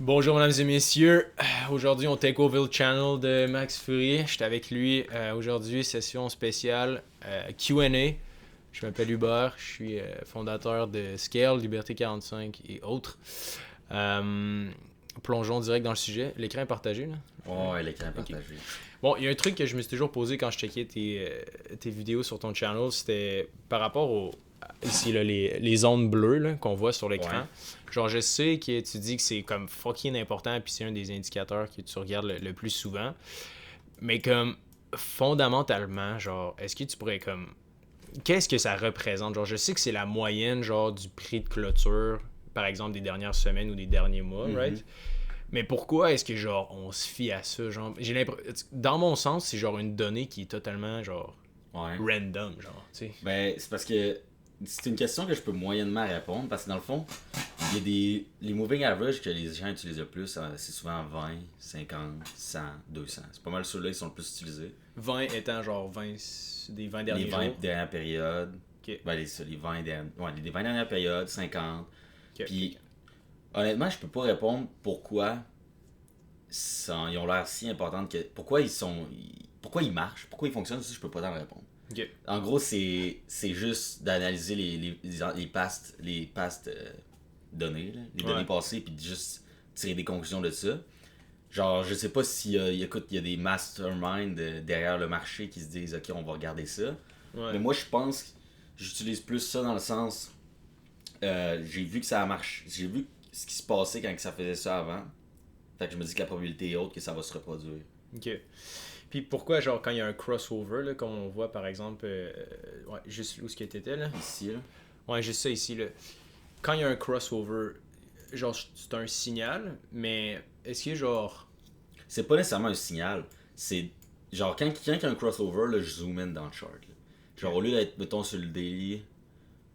Bonjour mesdames et messieurs, aujourd'hui on take over le channel de Max Fury, je suis avec lui aujourd'hui, session spéciale Q&A. Je m'appelle Hubert, je suis fondateur de Scale, Liberté 45 et autres. Plongeons direct dans le sujet, l'écran est partagé là? Ouais, l'écran est partagé. Okay. Bon, il y a un truc que je me suis toujours posé quand je checkais tes vidéos sur ton channel, c'était par rapport ici là, les zones bleues là, qu'on voit sur l'écran. Ouais. Genre, je sais que tu dis que c'est comme fucking important, puis c'est un des indicateurs que tu regardes le plus souvent. Mais comme, fondamentalement, genre, est-ce que tu pourrais comme... Qu'est-ce que ça représente? Genre, je sais que c'est la moyenne, genre, du prix de clôture, par exemple, des dernières semaines ou des derniers mois, right? Mais pourquoi est-ce que, genre, on se fie à ça? Genre, j'ai l'impression... Dans mon sens, c'est genre une donnée qui est totalement, genre, random, genre, tu sais. Ben, c'est parce que c'est une question que je peux moyennement répondre, parce que dans le fond, il y a les moving averages que les gens utilisent le plus, c'est souvent 20, 50, 100, 200. C'est pas mal ceux-là qui sont le plus utilisés. 20 étant genre 20 des 20 derniers jours. Les 20 dernières périodes. Okay. Ben, les 20 dernières périodes, 50. Okay. Puis, honnêtement, je peux pas répondre pourquoi ils ont l'air si importants que. Pourquoi ils marchent, pourquoi ils fonctionnent, ça, je peux pas t'en répondre. Okay. En gros, c'est juste d'analyser les past données, là, les données passées, puis de juste tirer des conclusions de ça. Genre, je sais pas s'il y a des masterminds derrière le marché qui se disent « Ok, on va regarder ça. » Mais moi, je pense que j'utilise plus ça dans le sens... j'ai vu que ça marche. J'ai vu ce qui se passait quand ça faisait ça avant. Fait que je me dis que la probabilité est haute que ça va se reproduire. Ok. Puis pourquoi, genre, quand il y a un crossover, là, comme on voit par exemple, juste où ce que t'étais, là. Ici, là. Ouais, juste ça ici, là. Quand il y a un crossover, genre, c'est un signal, mais est-ce que, genre... C'est pas nécessairement un signal. C'est, genre, quand il y a un crossover, là, je zoom in dans le chart, là. Genre, au lieu d'être, mettons, sur le daily,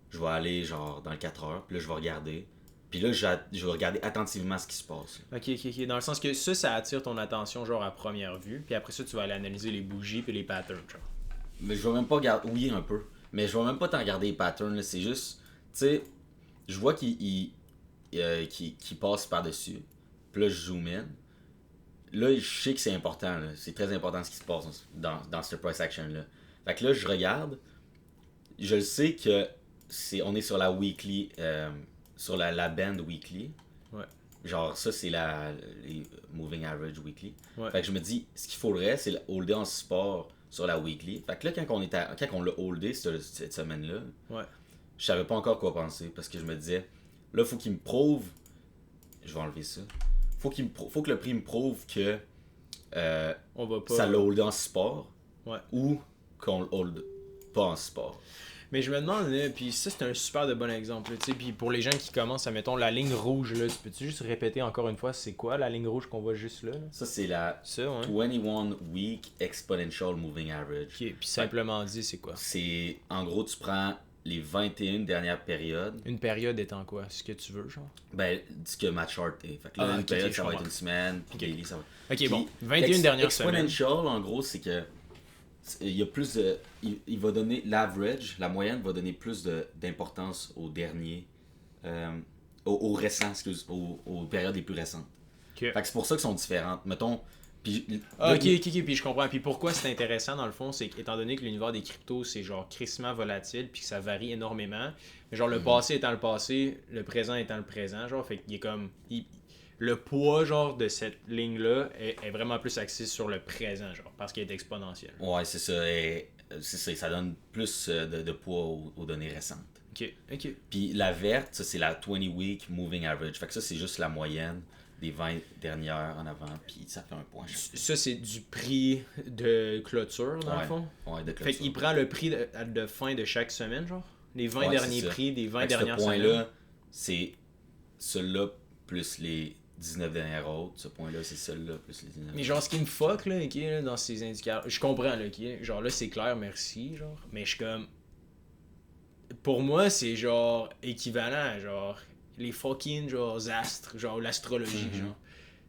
je vais aller, genre, dans le 4 heures, puis là, je vais regarder. Puis là, je vais regarder attentivement ce qui se passe. Ok. Dans le sens que ça attire ton attention, genre, à première vue. Puis après ça, tu vas aller analyser les bougies puis les patterns, genre. Mais je vais même pas regarder... Oui, un peu. Mais je vais même pas t'en regarder les patterns, là. C'est juste... Tu sais, je vois qu'il passe par-dessus. Puis là, je zoom in. Là, je sais que c'est important, là. C'est très important ce qui se passe dans cette price action-là. Fait que là, je regarde. Je le sais que on est sur la weekly... sur la band weekly. Ouais. Genre, ça, c'est les moving average weekly. Ouais. Fait que je me dis, ce qu'il faudrait, c'est le holder en support sur la weekly. Fait que là, quand on l'a holdé cette semaine-là, je savais pas encore quoi penser. Parce que je me disais, là, faut qu'il me prouve. Je vais enlever ça. Faut que le prix me prouve que on va pas... ça l'a holdé en support. Ouais. Ou qu'on le hold pas en support. Mais je me demande, là, puis ça, c'est un super de bon exemple. Tu sais, puis pour les gens qui commencent, mettons, la ligne rouge, là, tu peux-tu juste répéter encore une fois, c'est quoi la ligne rouge qu'on voit juste là? Ça, c'est la 21 Week Exponential Moving Average. Ok, puis simplement dit, c'est quoi? C'est, en gros, tu prends les 21 dernières périodes. Une période étant quoi? Ce que tu veux, genre? Ben, ce que ma chart est. Fait que là, une période, ça va être une semaine, puis daily, ça va... Ok, puis, bon, 21 dernières semaines. Exponential, en gros, c'est que il y a plus de... Il va donner l'average, la moyenne va donner plus d'importance aux derniers, aux récents, aux périodes les plus récentes. Okay. Fait que c'est pour ça qu'ils sont différentes. Mettons... Puis, ok, puis je comprends. Puis pourquoi c'est intéressant dans le fond, c'est qu'étant donné que l'univers des cryptos, c'est genre crissement volatile, puis que ça varie énormément, mais genre le passé étant le passé, le présent étant le présent, genre, fait qu'il est comme... Le poids, genre, de cette ligne-là est vraiment plus axé sur le présent, genre, parce qu'elle est exponentielle. Ouais, c'est ça. Et, ça donne plus de poids aux données récentes. Ok. Puis la verte, ça, c'est la 20 Week Moving Average. Fait que ça, c'est juste la moyenne des 20 dernières en avant, puis ça fait un point. Ça, c'est du prix de clôture, dans le fond? Ouais, de clôture. Fait qu'il prend le prix de fin de chaque semaine, genre? Les 20 derniers prix des 20 dernières semaines. Ce point-là, c'est celui-là plus les 19 dernières autres. Ce point-là, c'est celui-là plus les 19. Mais genre, ce qui me fuck, là, okay, là, dans ces indicateurs... Je comprends, là, okay, genre, là, c'est clair, merci, genre. Mais je suis comme... Pour moi, c'est genre équivalent, genre... Les fucking, genre, astres, genre, l'astrologie, genre.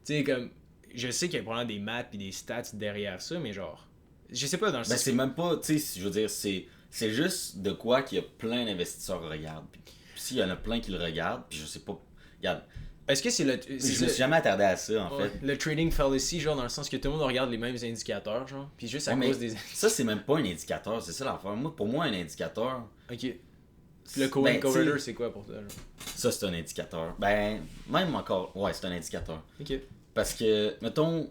Tu sais, comme... Je sais qu'il y a probablement des maths et des stats derrière ça, mais genre... Je sais pas, dans le sens... Ben, c'est même pas... Tu sais, je veux dire, c'est juste de quoi qu'il y a plein d'investisseurs qui regardent. Puis s'il y en a plein qui le regardent, puis je sais pas... Regarde, Est-ce que c'est le. Je me suis jamais attardé à ça, en fait. Le trading fallacy, genre, dans le sens que tout le monde regarde les mêmes indicateurs, genre. Puis juste à cause des. Ça, c'est même pas un indicateur, c'est ça l'affaire. Pour moi, un indicateur. Ok. Le Cohen Corridor, c'est quoi pour toi, genre? Ça, c'est un indicateur. Ben, même encore. Ouais, c'est un indicateur. Ok. Parce que, mettons,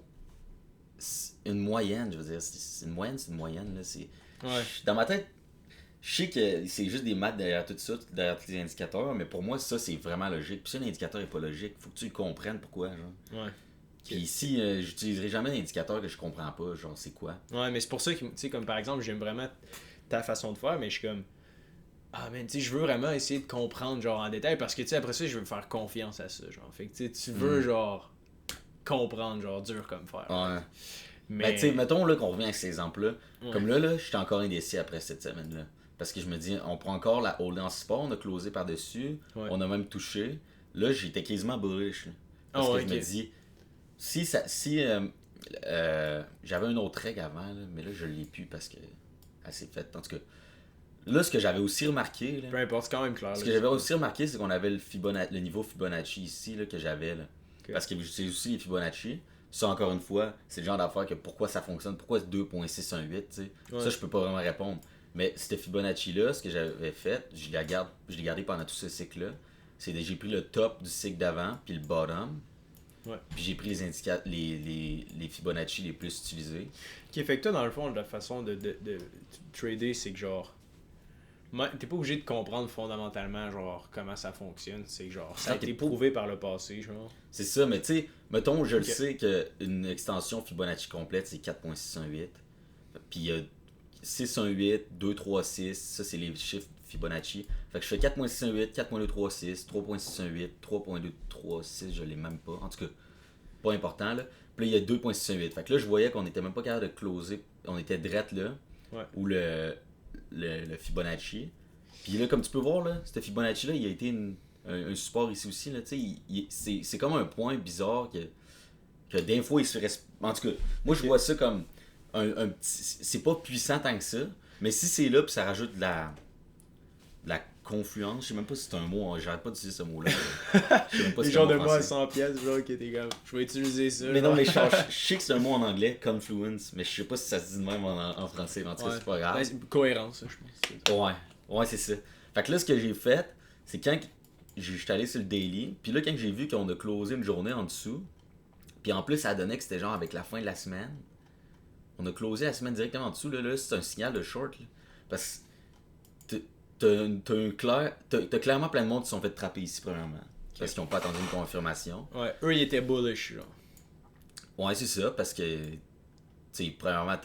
une moyenne, je veux dire, c'est une moyenne, là. Ouais. Dans ma tête, je sais que c'est juste des maths derrière tout ça, derrière tous les indicateurs, mais pour moi, ça, c'est vraiment logique. Puis si un indicateur n'est pas logique, faut que tu le comprennes pourquoi, genre. Ouais. Puis ici, j'utiliserai jamais d'indicateur que je comprends pas, genre, c'est quoi. Ouais, mais c'est pour ça que, tu sais, comme par exemple, j'aime vraiment ta façon de faire, mais je suis comme. Ah, man, tu sais, je veux vraiment essayer de comprendre, genre, en détail, parce que, tu sais, après ça, je veux me faire confiance à ça, genre. Fait que, tu veux, genre, comprendre, genre, dur comme fer. Ouais. Mais, tu sais, mettons, là, qu'on revient avec ces exemples-là. Ouais. Comme là, je suis encore indécis après cette semaine-là. Parce que je me dis, on prend encore la hold en support, on a closé par-dessus, on a même touché. Là, j'étais quasiment bullish. Là, parce que je me dis, si j'avais une autre règle avant, là, mais là, je l'ai plus parce que elle s'est faite. En tout cas, là, ce que j'avais aussi remarqué. Là, peu importe, c'est quand même clair. Ce que j'avais aussi remarqué, c'est qu'on avait le niveau Fibonacci ici là, que j'avais. Là, parce que j'utilise aussi les Fibonacci. Ça, encore une fois, c'est le genre d'affaire que pourquoi ça fonctionne, pourquoi 2.618, tu sais. Ça, je peux pas vraiment répondre. Mais cette Fibonacci-là, ce que j'avais fait, je l'ai gardé pendant tout ce cycle-là. J'ai pris le top du cycle d'avant, puis le bottom. Ouais. Puis j'ai pris les indicateurs, les Fibonacci les plus utilisés. Qui fait que toi, dans le fond, la façon de trader, c'est que genre. T'es pas obligé de comprendre fondamentalement genre comment ça fonctionne. C'est genre ça a été prouvé par le passé, genre. C'est ça, mais tu sais, mettons, je le sais qu'une extension Fibonacci complète, c'est 4.618. Puis il y a 618, 236, ça c'est les chiffres Fibonacci. Fait que je fais 4.618, 4.236, 3.618, 3.236, je l'ai même pas. En tout cas, pas important là. Puis là, il y a 2.618. Fait que là, je voyais qu'on était même pas capable de closer. On était drette là. Ouais. Ou le Fibonacci. Puis là, comme tu peux voir, là, ce Fibonacci-là, il a été un support ici aussi. Là, c'est comme un point bizarre que des fois, il se fait... En tout cas, moi, je vois ça comme un petit... C'est pas puissant tant que ça, mais si c'est là, puis ça rajoute de la confluence, je sais même pas si c'est un mot, hein, j'arrête pas d'utiliser ce mot-là. Je sais même pas si les genres de mots à 100 pièces, genre, qui étaient comme, je vais utiliser ça. Mais non, mais je sais que c'est un mot en anglais, confluence, mais je sais pas si ça se dit de même en français, en tout cas, c'est pas grave. C'est cohérence, je pense. Ouais, c'est ça. Fait que là, ce que j'ai fait, c'est quand j'étais allé sur le daily, puis là, quand j'ai vu qu'on a closé une journée en dessous, puis en plus, ça donnait que c'était genre avec la fin de la semaine, on a closé la semaine directement en dessous, là c'est un signal de short, là, parce que t'as clairement plein de monde qui se sont fait trapper ici, premièrement. Parce qu'ils n'ont pas attendu une confirmation. Ouais, eux, ils étaient bullish, genre. Ouais, c'est ça, parce que, tu sais, premièrement,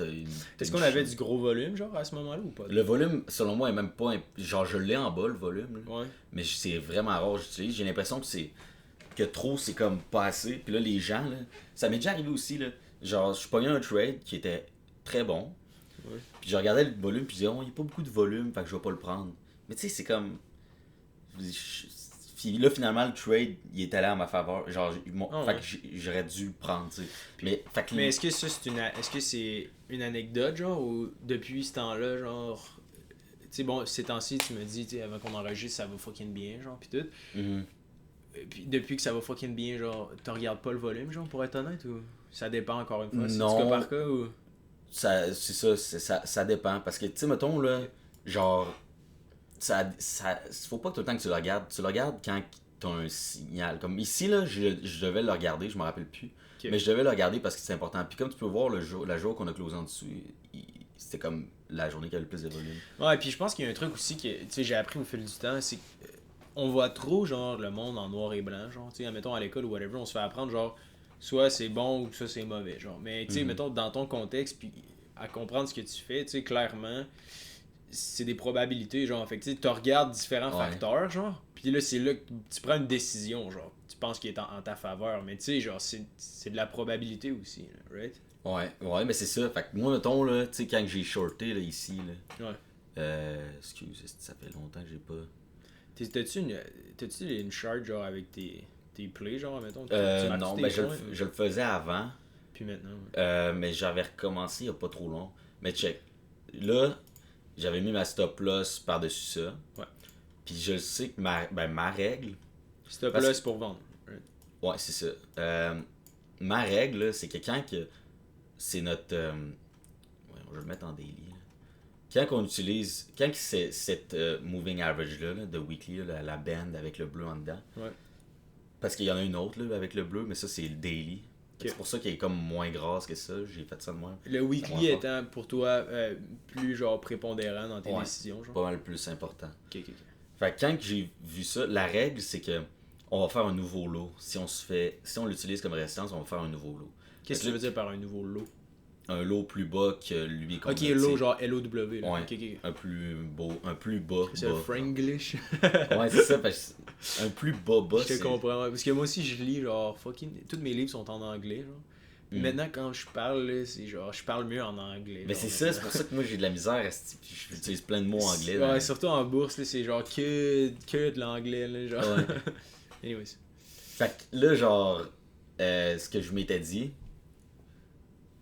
Est-ce qu'on avait du gros volume, genre, à ce moment-là, ou pas? Le volume, selon moi, est même pas... Genre, je l'ai en bas, le volume. Là. Ouais. Mais c'est vraiment rare, j'utilise. J'ai l'impression que trop, c'est comme pas assez. Puis là, les gens, là... Ça m'est déjà arrivé aussi, là. Genre, je pognais un trade qui était très bon. Ouais. Puis je regardais le volume, puis je disais, oh, il n'y a pas beaucoup de volume, fait que je vais pas le prendre. Mais tu sais, c'est comme... Là, finalement, le trade, il est allé en ma faveur. Genre, fait que j'aurais dû le prendre, tu sais. Mais est-ce que ça, est-ce que c'est une anecdote, genre, ou depuis ce temps-là, genre... Tu sais, bon, ces temps-ci, tu me dis, tu sais, avant qu'on enregistre, ça va fucking bien, genre, pis tout. Mm-hmm. Puis depuis que ça va fucking bien, genre, tu regardes pas le volume, genre, pour être honnête, ou ça dépend encore une fois? Non. C'est du cas par cas, ou... C'est ça dépend. Parce que, tu sais, mettons, là, genre... faut pas tout le temps que tu le regardes. Tu le regardes quand tu as un signal. Comme ici, là, je devais le regarder, je me rappelle plus. Okay. Mais je devais le regarder parce que c'est important. Puis comme tu peux voir, la jour qu'on a closé en dessous, c'était comme la journée qui avait le plus de volume. Ouais, puis je pense qu'il y a un truc aussi que j'ai appris au fil du temps, c'est qu'on voit trop, genre, le monde en noir et blanc. Genre, tu sais, mettons à l'école ou whatever, on se fait apprendre, genre, soit c'est bon ou soit c'est mauvais. Genre. Mais, tu sais, mettons, dans ton contexte, puis à comprendre ce que tu fais, tu sais, clairement... c'est des probabilités, genre. Fait que tu regardes différents facteurs, genre. Puis là, c'est là que tu prends une décision, genre. Tu penses qu'il est en ta faveur. Mais tu sais, genre, c'est de la probabilité aussi, là, right? Ouais, mais c'est ça. Fait que moi, mettons, là, tu sais, quand j'ai shorté, là, ici, là. Ouais. Excuse, ça fait longtemps que j'ai pas. T'as-tu une chart, genre, avec tes plays, genre, mettons? Non, ben je le faisais avant. Puis maintenant, mais j'avais recommencé il y a pas trop long. Mais check. Là, j'avais mis ma stop loss par-dessus ça. Ouais. Puis je sais que ma règle... Stop loss pour vendre. Right? Ouais, c'est ça. Ma règle, là, c'est que quand que c'est notre... ouais, je vais le mettre en daily. Là. Quand on utilise... Quand que c'est cette moving average-là, là, de weekly, là, la band avec le bleu en dedans. Ouais. Parce qu'il y en a une autre là, avec le bleu, mais ça, c'est le daily. Ok. C'est pour ça qu'elle est comme moins grasse que ça. J'ai fait ça de moi. Le weekly étant pour toi plus genre prépondérant dans tes décisions, genre. Pas mal plus important. Ok. Fait que quand que j'ai vu ça, la règle, c'est que on va faire un nouveau lot. Si on l'utilise comme résistance, on va faire un nouveau lot. Qu'est-ce que tu veux dire par un nouveau lot? Un lot plus bas que lui. Ok, lot genre LOW. Là. Ouais, Ok. un plus beau, un plus bas. C'est le Franglish. Ouais, c'est ça, parce que un plus bas. Je te comprends. Ouais. Parce que moi aussi, je lis genre fucking. Tous mes livres sont en anglais, genre. Maintenant, quand je parle, là, c'est genre, je parle mieux en anglais. Mais genre, c'est ça, c'est pour ça que moi j'ai de la misère, j'utilise plein de mots anglais. Ouais, surtout en bourse, là, c'est genre que de l'anglais, là, genre. Ouais. Anyways. Fait que là, genre, ce que je m'étais dit,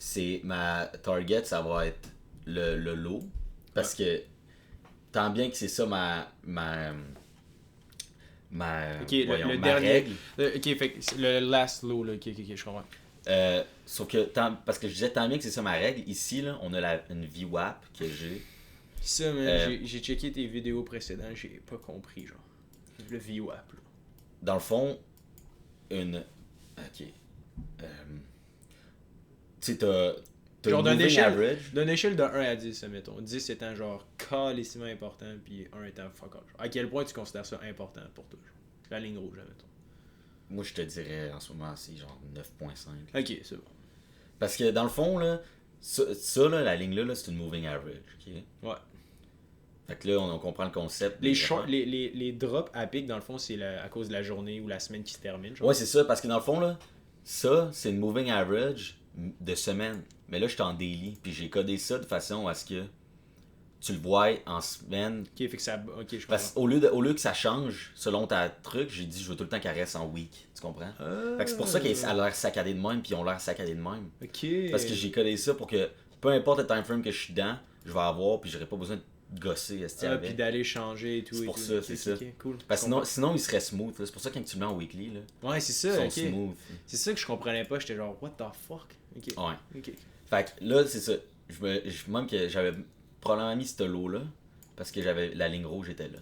c'est ma target, ça va être le lot. Parce que, tant bien que c'est ça Ok, voyons, le ma dernier. règle. Ok, fait que le last low, là. Ok, je comprends. Sauf que, parce que je disais tant bien que c'est ça ma règle, ici, là, on a une VWAP que j'ai. Ça, man, j'ai checké tes vidéos précédentes, j'ai pas compris, genre. Le VWAP, là. Dans le fond, ok. Tu sais, t'as genre le moving average. d'une échelle de 1 à 10, mettons. 10 étant genre calissement important, puis 1 étant fuck all. À quel point tu considères ça important pour toi? Genre? La ligne rouge, mettons. Moi, je te dirais en ce moment, c'est genre 9.5. Ok, c'est bon. Parce que dans le fond, là, ça là, la ligne là, c'est une moving average. Ok. Ouais. Fait que là, on comprend le concept. Les drops à pic, dans le fond, c'est à cause de la journée ou la semaine qui se termine. Genre. Ouais, c'est ça, parce que dans le fond, là, ça, c'est une moving average de semaine. Mais là, je suis en daily, puis j'ai codé ça de façon à ce que tu le vois en semaine. Ok, fait que ça. Ok, je comprends. Parce qu'au lieu que ça change selon ta truc, j'ai dit je veux tout le temps qu'elle reste en week. Tu comprends? Fait que c'est pour ça qu'elle a l'air saccadée de même, puis ils ont l'air saccadés de même. Ok. Parce que j'ai codé ça pour que peu importe le time frame que je suis dedans, je vais avoir, puis j'aurai pas besoin de gosser. Puis d'aller changer et tout. C'est pour ça, c'est ça. Okay, cool. Parce que sinon, il serait smooth. C'est pour ça que quand tu le mets en weekly, là, ouais, c'est ça. ils sont smooth. C'est ça que je comprenais pas. J'étais genre, what the fuck? Ok. Ouais. Ok. Fait que là, c'est ça. Même que j'avais probablement mis ce lot-là, parce que j'avais la ligne rouge était là.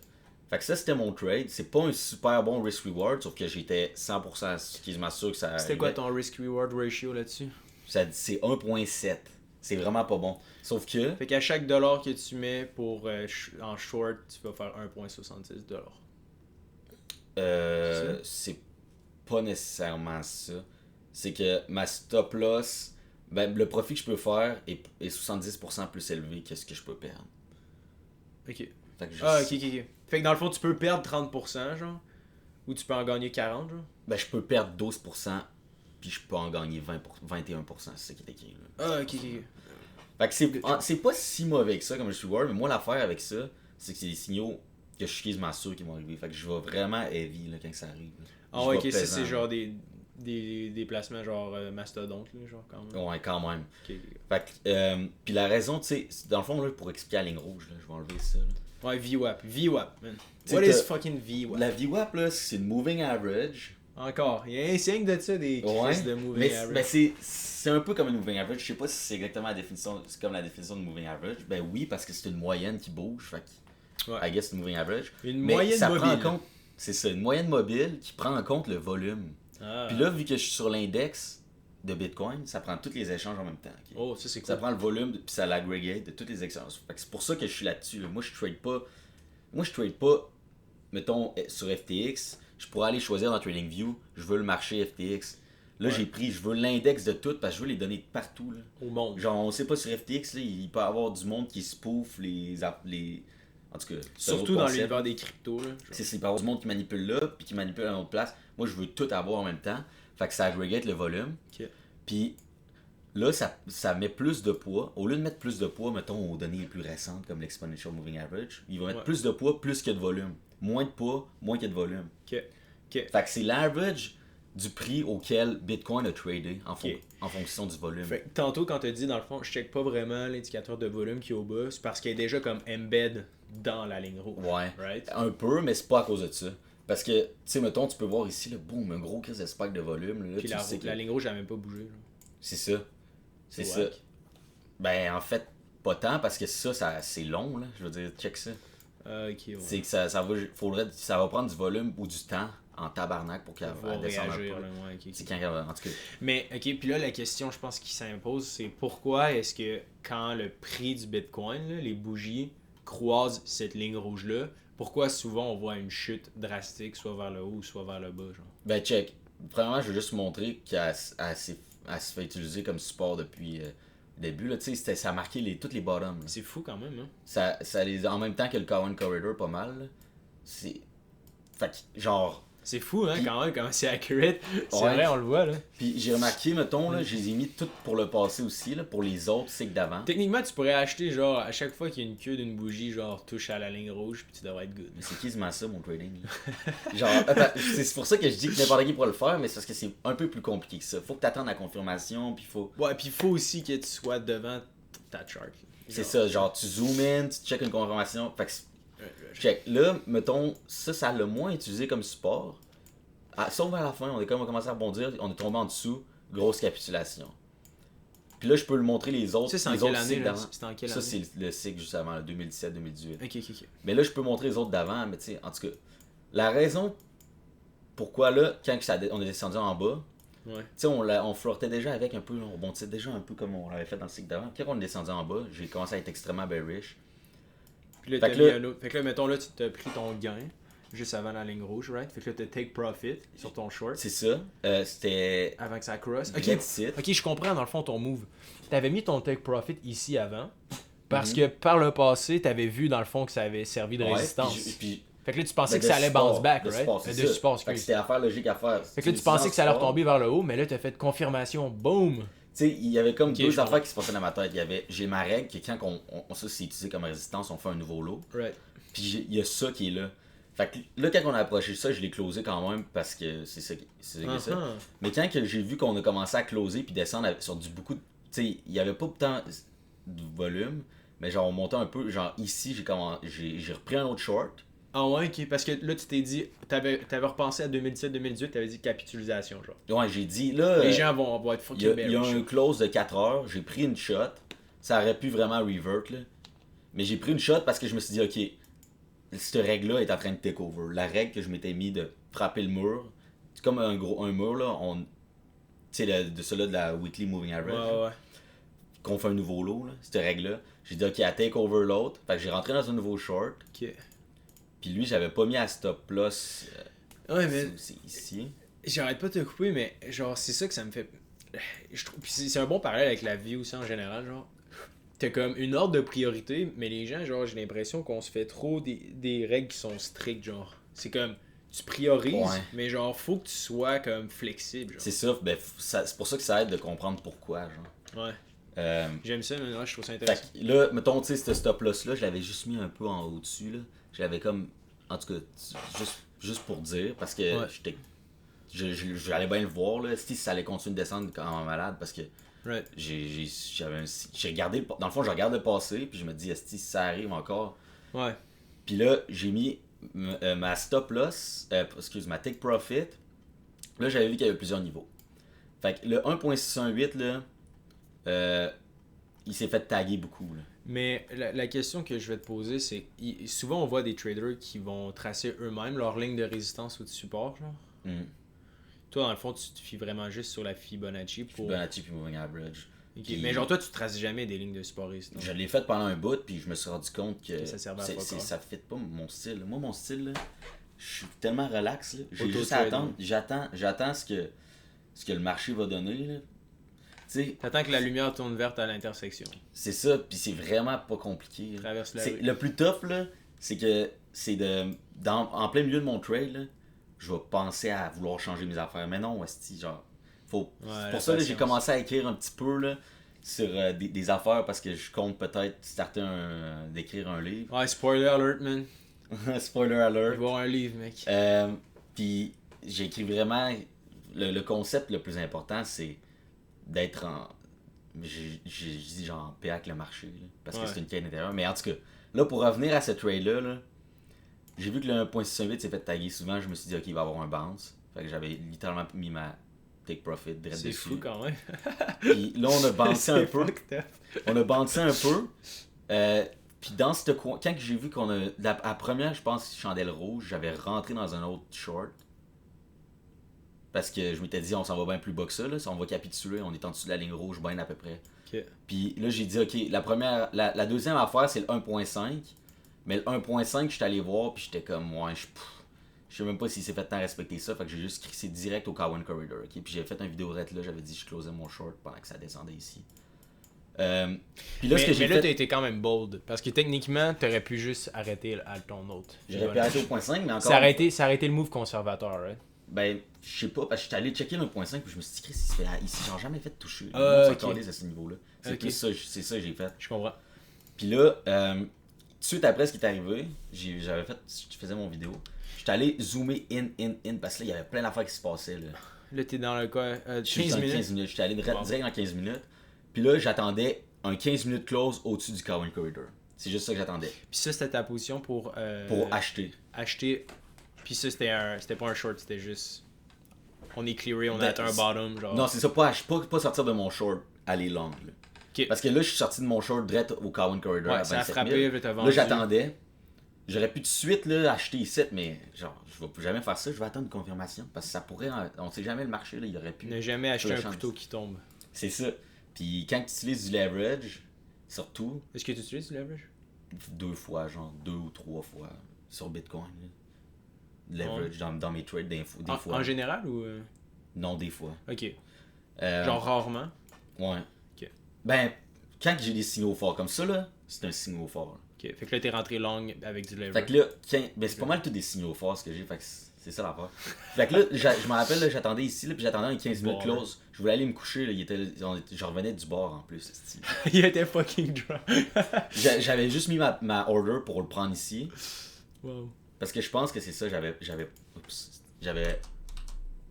Fait que ça, c'était mon trade. C'est pas un super bon risk-reward, sauf que j'étais 100% quasiment sûr que ça arrivait. C'était quoi ton risk-reward ratio là-dessus? C'est 1.7. C'est vraiment pas bon. Sauf que... Fait qu'à chaque dollar que tu mets pour en short, tu vas faire 1.70 $. C'est pas nécessairement ça. C'est que ma stop loss, ben, le profit que je peux faire est 70% plus élevé que ce que je peux perdre. Ok. Fait que ok. Fait que dans le fond, tu peux perdre 30%, genre. Ou tu peux en gagner 40%, genre. Ben, je peux perdre 12%, puis je peux en gagner 21%, c'est ça qui est écrit. Là. Ok. Fait que c'est pas si mauvais que ça comme je suis word, mais moi l'affaire avec ça, c'est que c'est des signaux que je suis quasiment sûr qu'ils vont arriver. Fait que je vais vraiment heavy là, quand ça arrive. Là. Ah ouais, ok, ça c'est genre des placements genre mastodonte, là, genre quand même. Ouais, quand même. Okay. Fait que, puis la raison, tu sais, dans le fond, là, pour expliquer la ligne rouge, là, je vais enlever ça. Là. Ouais, VWAP, man. What is fucking VWAP? La VWAP, là, c'est une moving average. Encore, il y a un signe de ça, des crises de moving average. Mais c'est un peu comme une moving average. Je sais pas si c'est exactement la définition, c'est comme la définition de moving average. Ben oui, parce que c'est une moyenne qui bouge, fait que, I guess c'est une moving average. Une moyenne mobile. Prend en compte, c'est ça, une moyenne mobile qui prend en compte le volume. Puis là, vu que je suis sur l'index de Bitcoin, ça prend tous les échanges en même temps. Okay? Oh, ça c'est cool. Ça prend le volume, puis ça l'agrégate de tous les échanges. Fait que c'est pour ça que je suis là-dessus. Là. Moi, je trade pas, mettons, sur FTX. Je pourrais aller choisir dans TradingView, je veux le marché FTX. Là, je veux l'index de tout parce que je veux les données de partout. Là. Au monde. Genre, on sait pas sur FTX, là, il peut y avoir du monde qui spoof les... En tout cas, surtout dans l'univers des cryptos. Là, c'est il peut y avoir du monde qui manipule là, puis qui manipule à une autre place. Moi, je veux tout avoir en même temps. Fait que ça aggregate le volume. Okay. Puis là, ça met plus de poids. Au lieu de mettre plus de poids, mettons, aux données les plus récentes, comme l'Exponential Moving Average, il va mettre plus de poids, plus que de volume. Moins de poids, moins que de volume. Fait que c'est l'average du prix auquel Bitcoin a tradé en fonction du volume. Fait que tantôt, quand tu as dit, dans le fond, je check pas vraiment l'indicateur de volume qui est au bas, c'est parce qu'il est déjà comme embed dans la ligne rouge. Ouais. Right? Un peu, mais c'est pas à cause de ça. Parce que, tu sais, mettons, tu peux voir ici, là, boum, un gros crise de spike de volume. Là, Puis tu sais que... la ligne rouge, elle a même pas bougé. Là. C'est ça. C'est ça. Wack. Ben, en fait, pas tant, parce que ça c'est long, là. Je veux dire, check ça. Ok, ouais. C'est que ça va prendre du volume ou du temps en tabarnak pour qu'elle Faut descende un réagir, peu. là, ouais, ok. C'est quand elle va... En tout cas, Mais, ok, puis là, la question, je pense, qui s'impose, c'est pourquoi est-ce que quand le prix du Bitcoin, là, les bougies, croisent cette ligne rouge-là, pourquoi souvent on voit une chute drastique, soit vers le haut ou soit vers le bas, genre? ben, check. Premièrement, je veux juste montrer qu'elle se fait utiliser comme support depuis le début. Là, tu sais, ça a marqué tous les bottoms. Là. C'est fou quand même, hein? Ça les, en même temps que le Cowan Corridor, pas mal. Là. C'est... Fait que, genre... C'est fou, hein, Puis- quand même, comment c'est accurate. C'est Ouais. vrai, on le voit, là. Puis j'ai remarqué, mettons, là, je les ai mis toutes pour le passé aussi, là, pour les autres cycles d'avant. Techniquement, tu pourrais acheter, genre, à chaque fois qu'il y a une queue d'une bougie, genre, touche à la ligne rouge, puis tu devrais être good. Mais c'est quasiment ça, mon trading. Là. Genre, attends, c'est pour ça que je dis que n'importe qui pourrait le faire, mais c'est parce que c'est un peu plus compliqué que ça. Faut que tu attendes la confirmation, puis faut... Ouais, puis il faut aussi que tu sois devant ta chart. Là. C'est Genre, ça, genre, tu zoomes in, tu checkes une confirmation. Fait que, ouais. check. Là, mettons, ça l'a moins utilisé comme support. Ah, sauf à la fin, on a commencé à rebondir, on est tombé en dessous, grosse capitulation. Puis là, je peux le montrer les autres. Ça, c'est en les quelle autres année, cycles là? d'avant. C'était en quelle Ça, année? c'est le cycle juste avant, 2017-2018. Ok. Mais là, je peux montrer les autres d'avant, mais tu sais, en tout cas, la raison pourquoi là, quand on est descendu en bas, Ouais. tu sais, on flirtait déjà avec un peu, on rebondissait déjà un peu comme on l'avait fait dans le cycle d'avant. Puis quand on est descendu en bas, j'ai commencé à être extrêmement bearish. Puis là, Fait t'as que mis là- un autre. Fait que là, mettons, là, tu t'as pris ton gain juste avant la ligne rouge, right? Fait que là, t'as take profit sur ton short C'est ça. C'était avant que ça cross. Ok, Get It. ok, je comprends dans le fond ton move. T'avais mis ton take profit ici avant parce Mhm. que par le passé, t'avais vu dans le fond que ça avait servi de Ouais, résistance. puis Fait que là, tu pensais ben, que ça allait bounce back, de right? support, c'est De ça. support, Fait que excuse. c'était affaire logique à faire. Fait que là, tu pensais que ça allait retomber vers le haut, mais là, t'as fait confirmation, boom! Tu sais, il y avait comme Ok, deux je affaires qui se passaient dans ma tête. J'ai ma règle que quand ça c'est utilisé comme résistance, on fait un nouveau lot. Right. Puis il y a ça qui est là. Fait que là, quand on a approché ça, je l'ai closé quand même parce que c'est ça qui est ça. Uh-huh. Mais quand que j'ai vu qu'on a commencé à closer puis descendre sur du beaucoup de. Tu sais, il y avait pas tant de volume, mais genre on montait un peu. Genre ici, j'ai repris un autre short. Ah ouais, ok, parce que là, tu t'es dit, t'avais repensé à 2017-2018, t'avais dit capitalisation, genre. Ouais, j'ai dit là. Les gens vont être Il y fucking a bearish. un close de 4 heures, j'ai pris une shot. Ça aurait pu vraiment revert là. Mais j'ai pris une shot parce que je me suis dit, ok, cette règle-là est en train de take over. La règle que je m'étais mis de frapper le mur, c'est comme un mur là, tu sais, de cela de la weekly moving average, Ouais. qu'on fait un nouveau lot, là, cette règle-là. J'ai dit, ok, à take over l'autre. Fait que j'ai rentré dans un nouveau short. Ok. Puis lui, j'avais pas mis à stop loss. Ouais, mais C'est ici. j'arrête pas de te couper, mais genre, c'est ça que ça me fait. Je trouve. Puis c'est un bon parallèle avec la vie aussi en général, genre. T'as comme une ordre de priorité, mais les gens, genre, j'ai l'impression qu'on se fait trop des règles qui sont strictes, genre. C'est comme, tu priorises, Ouais. mais genre, faut que tu sois comme flexible, genre. C'est ça, ben, c'est pour ça que ça aide de comprendre pourquoi, genre. Ouais. J'aime ça, mais ouais, je trouve ça Fait intéressant. que là, mettons, tu sais, ce stop-loss-là, je l'avais juste mis un peu en haut-dessus, là. Je l'avais comme, en tout cas, juste pour dire, parce que Ouais. j'allais bien le voir, là, si ça allait continuer de descendre comme un malade, parce que Right. j'ai regardé, dans le fond, je regarde le passé, puis je me dis, si ça arrive encore. Ouais. Puis là, j'ai mis ma stop-loss, ma take profit. Là, j'avais vu qu'il y avait plusieurs niveaux. Fait que le 1.618, là, il s'est fait taguer beaucoup, là. Mais la question que je vais te poser, c'est souvent on voit des traders qui vont tracer eux-mêmes leur ligne de résistance ou de support, genre. Mhm. Toi, dans le fond, tu te fies vraiment juste sur la Fibonacci pour. Fibonacci puis moving average. Ok. Puis- Mais genre, toi, tu traces jamais des lignes de support résistance. Je l'ai fait pendant un bout, puis je me suis rendu compte que Ça servait à pas quoi. ça fit pas mon style. Moi, mon style, là, je suis tellement relax. Là. J'ai Auto-trade, juste à attendre. J'attends ce que le marché va donner. Là. Tu sais, T'attends que la lumière tourne verte à l'intersection. c'est ça, puis c'est vraiment pas compliqué. là. Traverse la C'est- rue. le plus tough, là, c'est que en plein milieu de mon trade, là, je vais penser à vouloir changer mes affaires. Mais non, esti, genre, faut. Ouais, C'est la pour ça que j'ai patience. commencé à écrire un petit peu là, sur des affaires parce que je compte peut-être starter d'écrire un livre. Ouais, spoiler alert, man. Spoiler Il va y alert. avoir un livre, mec. Puis j'ai écrit vraiment. Le concept le plus important, c'est d'être en. Je dis genre en paix avec le marché, là, parce Ouais. que c'est une quête intérieure. Mais en tout cas, là, pour revenir à ce trade-là, là, j'ai vu que le 1.618 s'est fait taguer souvent, je me suis dit, ok, il va y avoir un bounce. Fait que j'avais littéralement mis ma take profit direct dessus. C'est fou quand même. Puis là, on a bouncé un peu. On a bouncé un peu. Puis dans ce coin, quand j'ai vu qu'on a. La première, je pense, chandelle rouge, j'avais rentré dans un autre short. Parce que je m'étais dit, on s'en va bien plus bas que ça, là. Si on va capituler, on est en dessous de la ligne rouge, bien à peu près. Okay. Puis là, j'ai dit, ok, la deuxième affaire, c'est le 1.5. Mais le 1.5, je suis allé voir, puis j'étais comme, ouais, je sais même pas s'il s'est fait tant respecter ça. Fait que j'ai juste crissé direct au Cowan Corridor. Okay? Puis j'ai fait une vidéo rette là, j'avais dit, je closais mon short pendant que ça descendait ici. Puis là, mais là, t'as été quand même bold. Parce que techniquement, t'aurais pu juste arrêter à ton autre. J'aurais pu arrêter au 1.5, mais encore. Ça aurait été le move conservateur, right? Ben, je sais pas, parce que j'étais allé checker le 1.5 puis je me suis dit, Chris, il s'est genre jamais fait toucher. Okay. À ce niveau-là. C'est ça que j'ai fait. Je comprends. Puis là, tout de suite après ce qui est arrivé, je faisais mon vidéo. J'étais allé zoomer in, parce que là, il y avait plein d'affaires qui se passaient. Là, t'es dans le quoi 15 minutes. J'étais allé direct dans 15 minutes. Puis là, j'attendais un 15 minutes close au-dessus du Cowan Corridor. C'est juste ça que j'attendais. Puis ça, c'était ta position pour acheter. Puis ça, c'était pas un short, c'était juste. On est clearé, on a atteint un bottom. Genre. Non, c'est ça, pas sortir de mon short, aller long. Okay. Parce que là, je suis sorti de mon short direct au Cowan Corridor à 27 000. Ça a frappé, là, j'attendais. J'aurais pu tout de suite là, acheter ici, mais genre, je vais jamais faire ça, je vais attendre une confirmation. Parce que ça pourrait, on sait jamais le marché, là, il aurait pu. Ne jamais acheter un couteau qui tombe. C'est ça. Puis quand tu utilises du leverage, surtout. Est-ce que tu utilises du leverage? 2 fois, genre 2 ou 3 fois sur Bitcoin. Là. Leverage dans mes trades des fois. En général ou. Non, des fois. Ok. Genre rarement? Ouais. Ok. Ben, quand j'ai des signaux forts comme ça, là, c'est un signal fort. Là. Ok. Fait que là, t'es rentré long avec du leverage. Fait que là, c'est pas mal tous des signaux forts ce que j'ai. Fait que c'est ça l'affaire. Fait que là, je me rappelle, là, j'attendais ici, là, puis j'attendais un 15 minutes close. Je voulais aller me coucher, là, je revenais du bar en plus. Il était fucking drunk. J'avais juste mis ma order pour le prendre ici. Wow. Parce que je pense que c'est ça, j'avais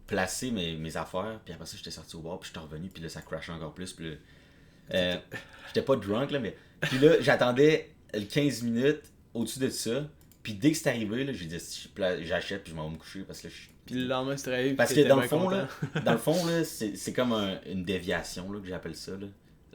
placé mes affaires, puis après ça, j'étais sorti au bar, puis j'étais revenu, puis là, ça crashait encore plus, puis là, j'étais pas drunk, là, mais... Puis là, j'attendais 15 minutes au-dessus de ça, puis dès que c'est arrivé, là, j'ai dit, j'achète, puis je m'en vais me coucher, parce que Puis le lendemain, c'est arrivé, parce que dans le fond, là, c'est comme une déviation, là, que j'appelle ça,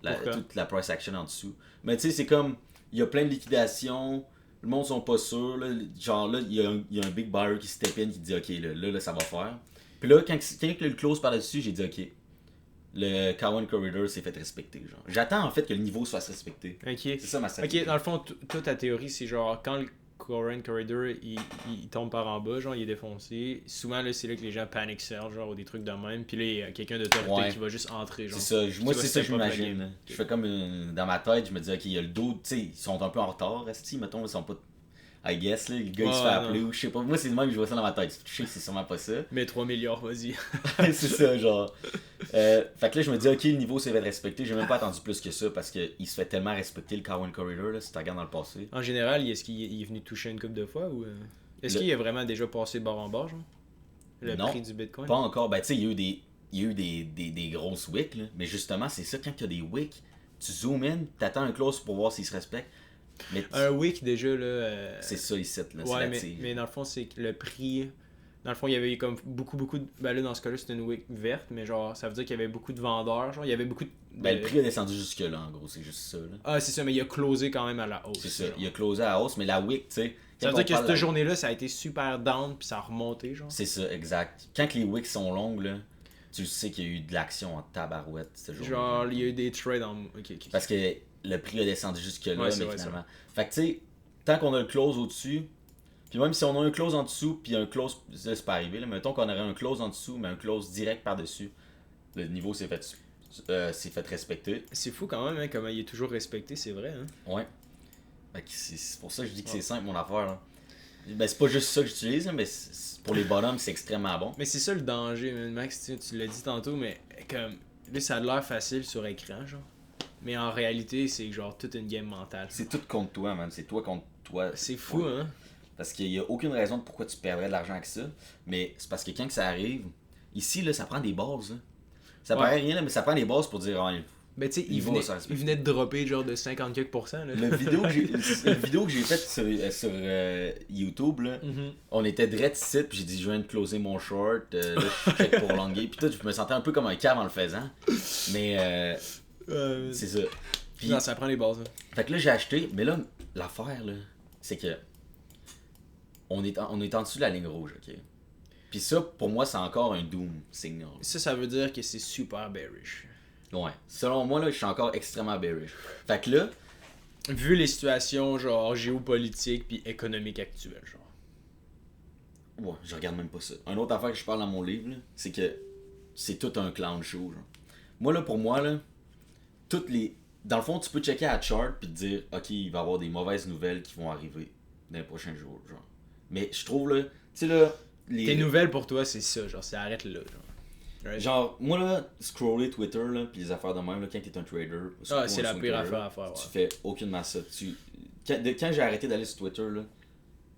là. Toute la price action en dessous. Mais tu sais, c'est comme, il y a plein de liquidations... Le monde sont pas sûrs, là. Genre là, il y a un big buyer qui step in qui dit ok, là ça va faire. Puis là, quand le close par-dessus, j'ai dit ok. Le Cowan Corridor s'est fait respecter. Genre. J'attends en fait que le niveau soit respecté. Ok. C'est ça ma stratégie. Ok, dans le fond, toute ta théorie, c'est genre quand le Cowan Corridor il tombe par en bas, genre il est défoncé. Souvent là, c'est là que les gens panic sell, genre ou des trucs de même. Puis là, il y a quelqu'un d'autorité qui va juste entrer. Genre, c'est ça, moi c'est ça que je m'imagine. Okay. Je fais comme dans ma tête, je me dis ok, il y a le dos, tu sais, ils sont un peu en retard, mettons, ils sont pas. I guess, là, le gars il se fait appeler ou je sais pas. Moi c'est le même que je vois ça dans ma tête. Je sais que c'est sûrement pas ça. Mais 3 milliards, vas-y. C'est ça, genre. Fait que là, je me dis, ok, le niveau s'est fait respecter. J'ai même pas attendu plus que ça parce qu'il se fait tellement respecter le Cowan Corridor, là, si tu regardes dans le passé. En général, est-ce qu'il est venu toucher une couple de fois ou. Est-ce qu'il a vraiment déjà passé bord en bord, genre? Le prix du Bitcoin? Pas encore. Ben, tu sais, il y a eu des grosses wicks, là. Mais justement, c'est ça, quand il y a des wicks, tu zoomes in, t'attends un close pour voir s'il se respecte. Mais un wick déjà là. C'est ça ici là. Ouais, mais dans le fond c'est que le prix. Dans le fond il y avait comme beaucoup de. Ben là dans ce cas-là c'était une wick verte, mais genre ça veut dire qu'il y avait beaucoup de vendeurs, genre il y avait beaucoup de. Ben le prix a descendu jusque là en gros, c'est juste ça là. Ah c'est ça, mais il a closé quand même à la hausse. C'est ça, il a closé à la hausse, mais la wick tu sais. Ça veut dire que cette journée-là ça a été super down puis ça a remonté genre. C'est ça, exact. Quand les wicks sont longues là, tu sais qu'il y a eu de l'action en tabarouette cette journée. Genre il y a eu des trades en. Okay. Parce que le prix a descendu jusque là, mais finalement. Fait que tu sais, tant qu'on a le close au-dessus, puis même si on a un close en dessous, puis un close, ça c'est pas arrivé, là, mettons qu'on aurait un close en dessous, mais un close direct par-dessus, le niveau s'est fait respecter. C'est fou quand même, hein, comment il est toujours respecté, c'est vrai. Hein? Ouais. Fait que c'est pour ça que je dis que c'est simple mon affaire. Là. Ben c'est pas juste ça que j'utilise, mais pour les bottoms c'est extrêmement bon. Mais c'est ça le danger, Max, tu l'as dit tantôt, mais comme là ça a l'air facile sur écran, genre. Mais en réalité, c'est genre toute une game mentale. C'est tout contre toi, man. C'est toi contre toi. C'est fou, hein? Parce qu'il n'y a aucune raison de pourquoi tu perdrais de l'argent avec ça. Mais c'est parce que quand ça arrive, ici, là, ça prend des bases. Là. Ça paraît rien, là, mais ça prend des bases pour dire Ben, tu sais, il venait de dropper genre de 50 quelques %. Là. La vidéo que j'ai faite sur YouTube, là, on était direct ici, puis j'ai dit je viens de closer mon short, là je check pour longuer, puis tout, je me sentais un peu comme un cave en le faisant. Mais c'est ça. Puis, non, ça prend les bases. Là. Fait que là j'ai acheté, mais là, l'affaire, là, c'est que on est en dessous de la ligne rouge, ok? Puis ça, pour moi, c'est encore un doom signal. Ça veut dire que c'est super bearish. Ouais. Selon moi, là, je suis encore extrêmement bearish. Fait que là... Vu les situations, genre, géopolitiques puis économiques actuelles, genre. Ouais, je regarde même pas ça. Une autre affaire que je parle dans mon livre, là, c'est que c'est tout un clown show, genre. Moi, là, pour moi, là, toutes les... Dans le fond, tu peux checker à la chart puis te dire, ok, il va y avoir des mauvaises nouvelles qui vont arriver dans les prochains jours, genre. Mais je trouve, là, tu sais, là... Tes nouvelles pour toi, c'est ça, genre, c'est arrête là, genre. Right. Genre, moi là, scroller Twitter, là, pis les affaires de même, là, quand t'es un trader, c'est la pire affaire à faire. Ouais. Tu fais aucunement ça. Quand j'ai arrêté d'aller sur Twitter,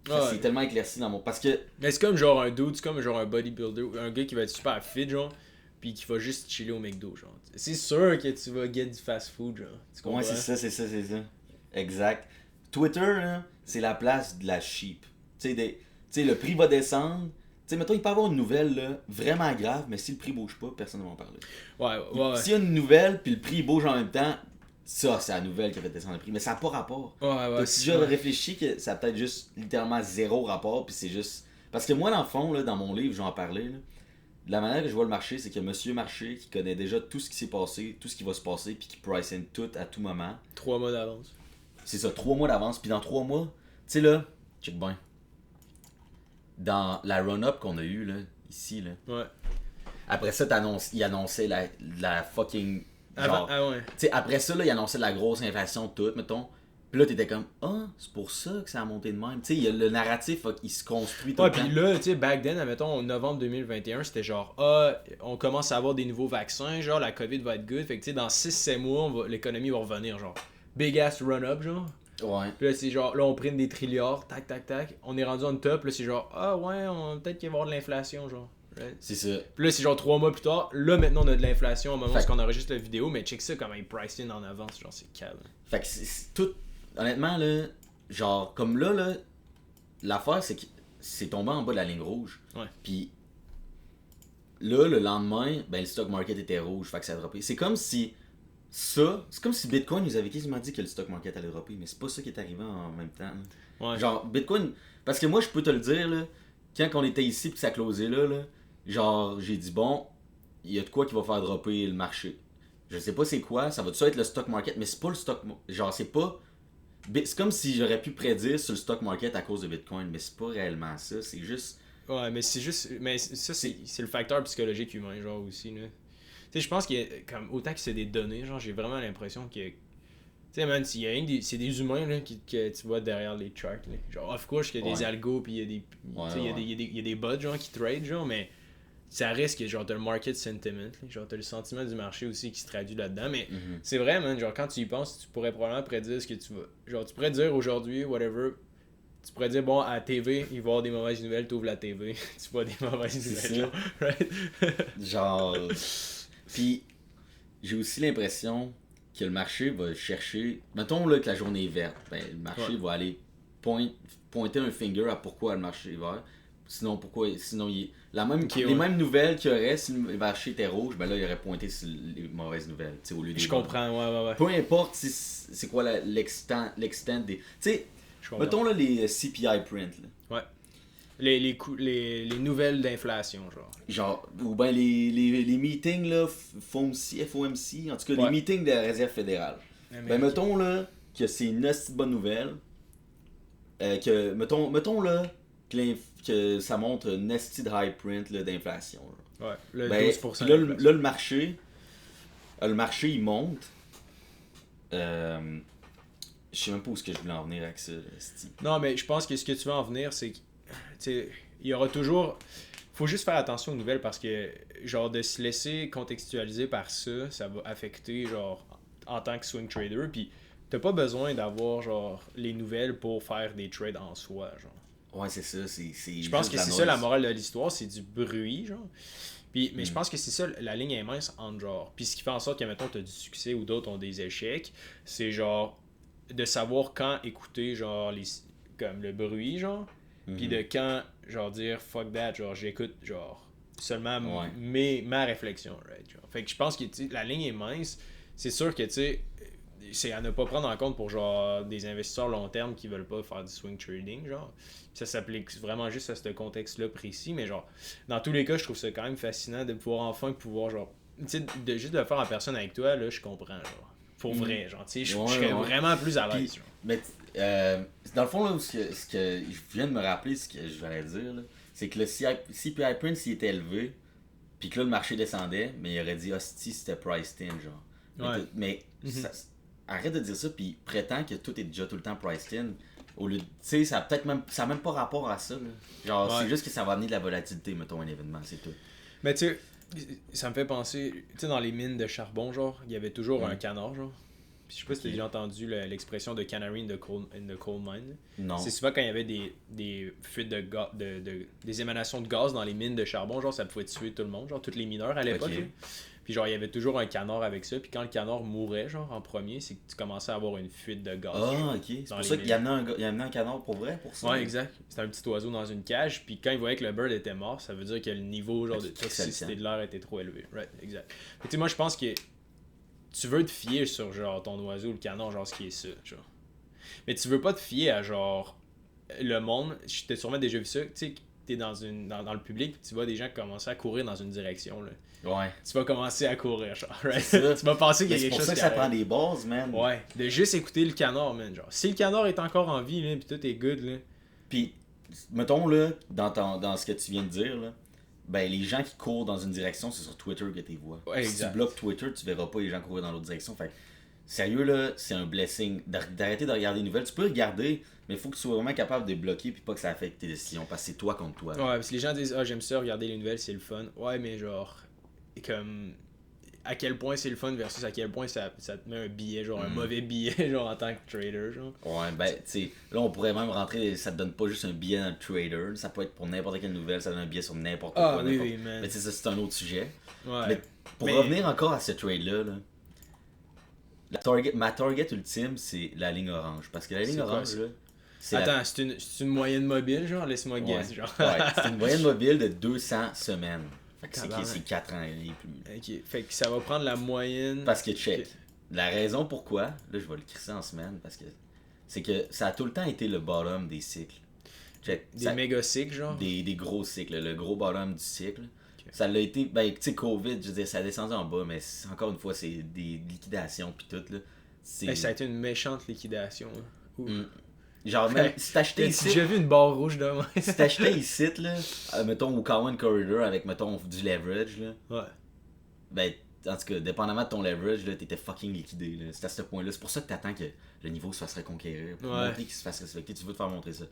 là, c'est tellement éclairci dans mon. Parce que. Mais c'est comme genre un dude, c'est comme genre un bodybuilder, un gars qui va être super fit, genre, pis qui va juste chiller au McDo, genre. C'est sûr que tu vas get du fast food, genre. Tu comprends? Ouais, c'est ça. Exact. Twitter, là, c'est la place de la sheep. Tu sais, le prix va descendre. Tu sais, mettons, il peut y avoir une nouvelle là, vraiment grave, mais si le prix bouge pas, personne ne va en parler. Ouais. S'il y a une nouvelle, puis le prix bouge en même temps, ça, c'est la nouvelle qui a fait descendre le prix. Mais ça n'a pas rapport. Ouais. Donc, si j'avais réfléchi que ça a peut-être juste littéralement zéro rapport, puis c'est juste. Parce que moi, dans le fond, là, dans mon livre, j'en parlais, là, de la manière que je vois le marché, c'est que Monsieur Marché, qui connaît déjà tout ce qui s'est passé, tout ce qui va se passer, puis qui price in tout à tout moment. 3 mois d'avance. C'est ça, 3 mois d'avance. Puis dans 3 mois, tu sais là, check bien. Dans la run-up qu'on a eue, là, ici, là. Ouais. Après ça, il annonçait la fucking. Genre, ouais. Tu sais, après ça, là, il annonçait la grosse inflation, tout, mettons. Puis là, t'étais comme, c'est pour ça que ça a monté de même. Tu sais, le narratif, il se construit tout le temps. Ouais, puis là, tu sais, back then, admettons, en novembre 2021, c'était genre, on commence à avoir des nouveaux vaccins, genre, la COVID va être good. Fait que, tu sais, dans 6-7 mois, l'économie va revenir, genre. Big ass run-up, genre. Ouais. Puis là, c'est genre, là, on prenne des trilliards, tac. On est rendu en top, là, c'est genre, peut-être qu'il va y avoir de l'inflation, genre. Right? C'est ça. Puis là, c'est genre 3 mois plus tard. Là, maintenant, on a de l'inflation au moment où on enregistre la vidéo, mais check ça comment ils price in en avance, genre, c'est calme. Fait que c'est tout. Honnêtement, là, genre, comme là, l'affaire, c'est que c'est tombé en bas de la ligne rouge. Ouais. Puis là, le lendemain, ben, le stock market était rouge, fait que ça a droppé. C'est comme si Bitcoin nous avait quasiment dit que le stock market allait dropper, mais c'est pas ça qui est arrivé en même temps. Ouais. Genre, Bitcoin, parce que moi, je peux te le dire, là, quand on était ici pis que ça closait là, genre, j'ai dit, bon, il y a de quoi qui va faire dropper le marché. Je sais pas c'est quoi, ça va-tu être le stock market, mais c'est pas le stock, genre, c'est pas. C'est comme si j'aurais pu prédire sur le stock market à cause de Bitcoin, mais c'est pas réellement ça, c'est juste. Ouais, mais c'est juste. Mais ça, c'est le facteur psychologique humain, genre, aussi, là. Tu sais, je pense que, comme, autant que c'est des données, genre, j'ai vraiment l'impression que. Tu sais, man, c'est des humains, là, que tu vois derrière les charts, là. Genre, of course, qu'il y a des algos, pis il y a des. Il y a des bots, genre, qui trade, genre, mais. Ça reste que genre t'as le market sentiment, là, genre t'as le sentiment du marché aussi qui se traduit là-dedans, mais c'est vrai, man, genre quand tu y penses, tu pourrais probablement prédire ce que tu vas. Genre tu pourrais dire aujourd'hui, whatever, tu pourrais dire bon à la TV, il va y avoir des mauvaises nouvelles, t'ouvres la TV, tu vois des mauvaises nouvelles, genre, right? Genre. Puis j'ai aussi l'impression que le marché va chercher. Mettons là que la journée est verte, ben le marché va aller pointer un finger à pourquoi le marché est vert. Sinon, les mêmes nouvelles qu'il y aurait si le marché était rouge, ben là, il aurait pointé sur les mauvaises nouvelles, au lieu des Je comprends, ouais. Peu importe c'est quoi l'extent des. Tu sais, mettons là les CPI print. Là. Ouais. Les nouvelles d'inflation, genre. Genre, ou ben les meetings, là, FOMC, en tout cas, les meetings de la Réserve fédérale. Ben, mettons là que c'est une bonne nouvelle. Mettons là que ça montre un nested high print là, d'inflation. Là. Ouais, le ben, 12%. Là, le marché, il monte. Je sais même pas où est-ce que je voulais en venir avec ça. Non, mais je pense que ce que tu veux en venir, c'est que il y aura toujours. Faut juste faire attention aux nouvelles parce que, genre, de se laisser contextualiser par ça, ça va affecter, genre, en tant que swing trader. Puis, t'as pas besoin d'avoir, genre, les nouvelles pour faire des trades en soi, genre. Ouais, c'est ça. Je pense que c'est ça la morale de l'histoire, c'est du bruit, genre. Mais je pense que c'est ça, la ligne est mince entre genre. Puis ce qui fait en sorte que, mettons, t'as du succès ou d'autres ont des échecs, c'est genre de savoir quand écouter, genre, comme le bruit, genre. Puis de quand, genre, dire fuck that, genre, j'écoute, genre, seulement ma réflexion, right? Genre. Fait que je pense que, tu sais, la ligne est mince. C'est sûr que, tu sais, c'est à ne pas prendre en compte pour, genre, des investisseurs long terme qui veulent pas faire du swing trading, genre. Ça s'applique vraiment juste à ce contexte-là précis, mais, genre, dans tous les cas, je trouve ça quand même fascinant de pouvoir genre, tu sais, juste de le faire en personne avec toi, là, je comprends, genre. Pour vrai, genre, tu sais, je serais vraiment plus à l'aise, genre. Mais dans le fond, là, ce que je viens de me rappeler, ce que je voulais dire, là, c'est que le CPI Prince, il était élevé, puis que là, le marché descendait, mais il aurait dit, hostie, c'était priced in, genre. Mais arrête de dire ça, puis prétends que tout est déjà tout le temps priced in. Au lieu de, tu sais, ça a même pas rapport à ça, là. Genre, c'est juste que ça va amener de la volatilité, mettons, un événement, c'est tout. Mais tu sais, ça me fait penser, tu sais, dans les mines de charbon, genre, il y avait toujours un canard, genre. Puis je sais pas si tu as déjà entendu l'expression de canary in the coal mine. Non. C'est souvent quand il y avait des fuites des émanations de gaz dans les mines de charbon, genre ça pouvait tuer tout le monde, genre tous les mineurs à l'époque. Puis genre il y avait toujours un canard avec ça, puis quand le canard mourait, genre en premier, c'est que tu commençais à avoir une fuite de gaz. Ah, ok. C'est pour ça qu'il y amenait un canard pour vrai, pour ça. Ouais, exact. C'était un petit oiseau dans une cage, puis quand il voyait que le bird était mort, ça veut dire que le niveau genre de toxicité de l'air était trop élevé. Right, exact. Tu sais, moi je pense que tu veux te fier sur genre ton oiseau, le canard, genre ce qui est ça, genre. Mais tu veux pas te fier à genre le monde. T'as sûrement déjà vu ça, tu sais, t'es dans le public, puis tu vois des gens commencer à courir dans une direction, là. Ouais. Tu vas commencer à courir, genre, right? Tu vas penser qu'il y a quelque chose. C'est pour ça que ça prend des bases, man. Ouais, de juste écouter le canard, man. Genre, si le canard est encore en vie, là, pis tout est good, là. Puis, mettons, là, dans ce que tu viens de dire, là, ben, les gens qui courent dans une direction, c'est sur Twitter que tu les vois. Ouais, si tu bloques Twitter, tu verras pas les gens courir dans l'autre direction. Fait sérieux, là, c'est un blessing d'arrêter de regarder les nouvelles. Tu peux regarder, mais il faut que tu sois vraiment capable de bloquer puis pas que ça affecte tes décisions, parce que c'est toi contre toi. Ouais, parce que les gens disent, ah, j'aime ça, regarder les nouvelles, c'est le fun. Ouais, mais genre, comme, à quel point c'est le fun versus à quel point ça te met un billet, genre un mauvais billet, genre en tant que trader, genre. Ouais, ben, tu sais, là, on pourrait même rentrer, ça te donne pas juste un billet dans le trader, ça peut être pour n'importe quelle nouvelle, ça donne un billet sur n'importe quoi. Oui, man. Mais tu sais, ça, c'est un autre sujet. Ouais. Mais pour revenir encore à ce trade-là, là, ma target ultime, c'est la ligne orange. Parce que la ligne orange, là. Attends, c'est une moyenne mobile, genre, laisse-moi guess, genre. Ouais, c'est une moyenne mobile de 200 semaines. Fait que c'est 4 ans et plus. Ok, fait que ça va prendre la moyenne. Parce que check. La raison pourquoi, là je vais le crisser en semaine, parce que c'est que ça a tout le temps été le bottom des cycles. Check. Des méga cycles, genre. Des gros cycles, le gros bottom du cycle. Okay. Ça l'a été, ben tu sais, COVID, je veux dire, ça a descendu en bas, mais encore une fois, c'est des liquidations pis tout, là. Ça a été une méchante liquidation. Genre, même si t'achetais ici. J'ai vu une barre rouge demain. Si t'achetais ici, là, mettons au Cowan Corridor avec, mettons, du leverage, là. Ouais. Ben, en tout cas, dépendamment de ton leverage, là, t'étais fucking liquidé, là. C'est à ce point-là. C'est pour ça que t'attends que le niveau se fasse reconquérir. Pour montrer qu'il se fasse respecter, tu veux te faire montrer ça.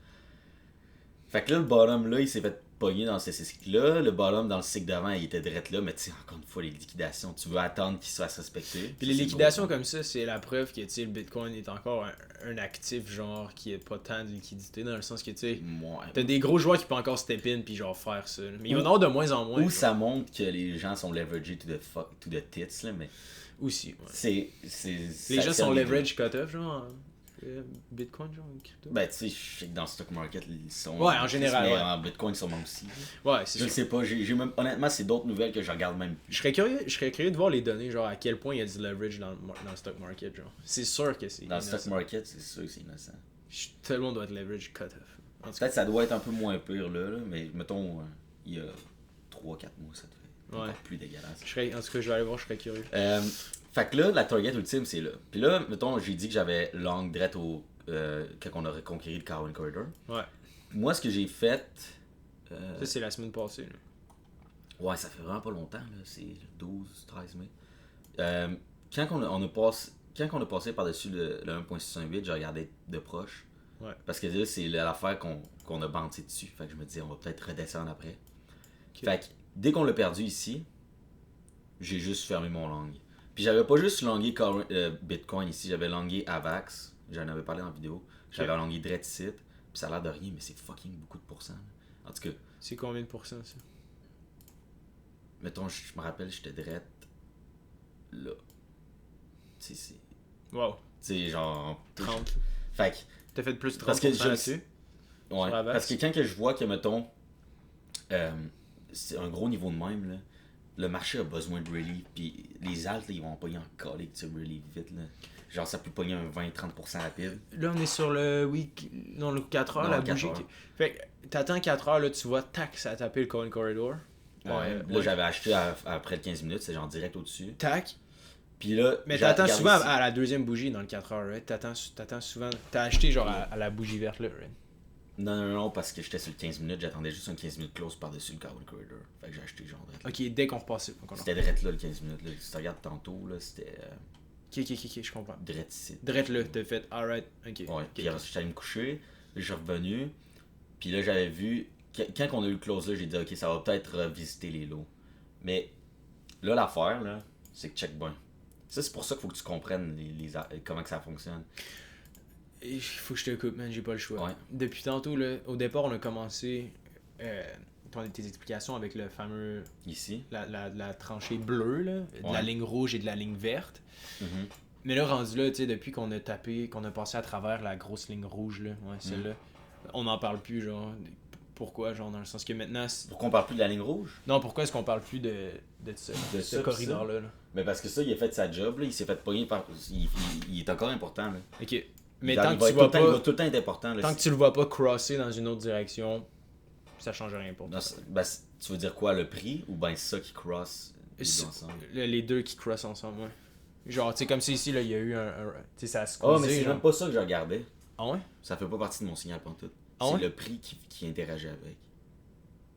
Fait que là, le bottom, là, il s'est fait pogner dans ce cycle-là. Le bottom, dans le cycle d'avant, il était direct là. Mais tu sais, encore une fois, les liquidations, tu veux attendre qu'il se fasse respecter. Puis les liquidations comme ça, c'est la preuve que, tu sais, le Bitcoin est encore un actif, genre, qui n'a pas tant de liquidité, dans le sens que, tu sais, t'as des gros joueurs qui peuvent encore step in puis genre faire ça. Mais il va en avoir de moins en moins. Ou ça montre que les gens sont leveragés to the tits, là, mais... Aussi, ouais. Les gens sont leverage cut-off, genre... Bitcoin, genre, crypto? Ben, tu sais, je sais que dans le stock market, ils sont. Ouais, en général. Mais en Bitcoin, sûrement aussi. Ouais, c'est sûr. Je sais pas, j'ai même, honnêtement, c'est d'autres nouvelles que je regarde même. Je serais curieux de voir les données, genre à quel point il y a du leverage dans le stock market, genre. C'est sûr que c'est. Dans le stock market, c'est sûr que c'est innocent. Tout le monde doit être leverage cut-off. Peut-être ça doit être un peu moins pire là, mais mettons, il y a 3-4 mois, ça te fait encore plus dégueulasse. En tout cas, je vais aller voir, je serais curieux. Fait que là, la target ultime, c'est là. Puis là, mettons, j'ai dit que j'avais long direct quand on a reconquéri le Cowan Corridor. Ouais. Moi, ce que j'ai fait. Ça, c'est la semaine passée. Là. Ouais, ça fait vraiment pas longtemps, là. C'est le 12-13 mai. Quand on a passé par-dessus le 1.618, j'ai regardé de proche. Ouais. Parce que là, c'est l'affaire qu'on a bandé dessus. Fait que je me disais, on va peut-être redescendre après. Okay. Fait que dès qu'on l'a perdu ici, j'ai juste fermé mon long. Puis j'avais pas juste longué Bitcoin ici, j'avais longué Avax, j'en avais parlé dans la vidéo. J'avais longué Dreadsit, puis ça a l'air de rien, mais c'est fucking beaucoup de pourcents. Là. En tout cas. C'est combien de pourcents ça? mettons, je me rappelle, j'étais direct là. Tu sais, c'est. Wow. Tu sais, genre. 30. Fait que. T'as fait plus de 30% Parce que là-dessus? Ouais. Parce que quand que je vois que, mettons, c'est un gros niveau de même, là, le marché a besoin de relief, puis les alts, là, ils vont pogner en coller que tu relief vite, là. Genre, ça peut pogner un 20-30% rapide. Là, on est sur le week. Non, le 4 heures, Non, la 4 bougie. heures. Fait que t'attends 4 heures, là, tu vois, tac, ça a tapé le Coin Corridor. Là, j'avais acheté après le 15 minutes, c'est genre direct au-dessus. Tac. Puis là, Mais t'attends souvent à la deuxième bougie dans le 4 heures, right? T'attends souvent. T'as acheté genre à la bougie verte, là, right? Non, parce que j'étais sur le 15 minutes, j'attendais juste un 15 minutes close par-dessus le Cowan Corridor. Fait que j'ai acheté genre direct. Ok, dès qu'on repassait. C'était direct là le 15 minutes. Là. Si tu regardes tantôt, là, c'était. Ok, je comprends. Direct ici. Direct là, t'as fait, alright, ok. Ouais, puis j'étais allé me coucher, je suis revenu, puis là j'avais vu. Quand on a eu le close là, j'ai dit, ok, ça va peut-être revisiter les lots. Mais là, l'affaire, là, c'est que check bien. Ça, c'est pour ça qu'il faut que tu comprennes comment que ça fonctionne. Il faut que je te coupe, man, j'ai pas le choix. Ouais. Depuis tantôt, là, au départ, on a commencé tes explications avec le fameux. Ici. La tranchée bleue, là, de la ligne rouge et de la ligne verte. Mm-hmm. Mais là, rendu là, tu sais, depuis qu'on a tapé, qu'on a passé à travers la grosse ligne rouge, là, celle-là, on n'en parle plus, genre. Pourquoi, genre, dans le sens que maintenant. Pourquoi on parle plus de la ligne rouge? Non, pourquoi est-ce qu'on parle plus de ce corridor-là? Là? Mais parce que ça, il a fait sa job, là, il s'est fait pogner par. Il est encore important, là. Ok. Mais il tant va, que tu vois pas. il va tout le temps être important, là. Tant que tu le vois pas crosser dans une autre direction, ça change rien pour toi. Ben, tu veux dire quoi, le prix ou ben ça qui cross les deux ensemble? Les deux qui crossent ensemble, ouais. Genre, tu sais, comme si ici, là, il y a eu un. Tu sais, ça a se mais c'est même pas ça que je regardais. Ah ouais? Ça fait pas partie de mon signal pantoute. Ah c'est ouais? le prix qui interagit avec.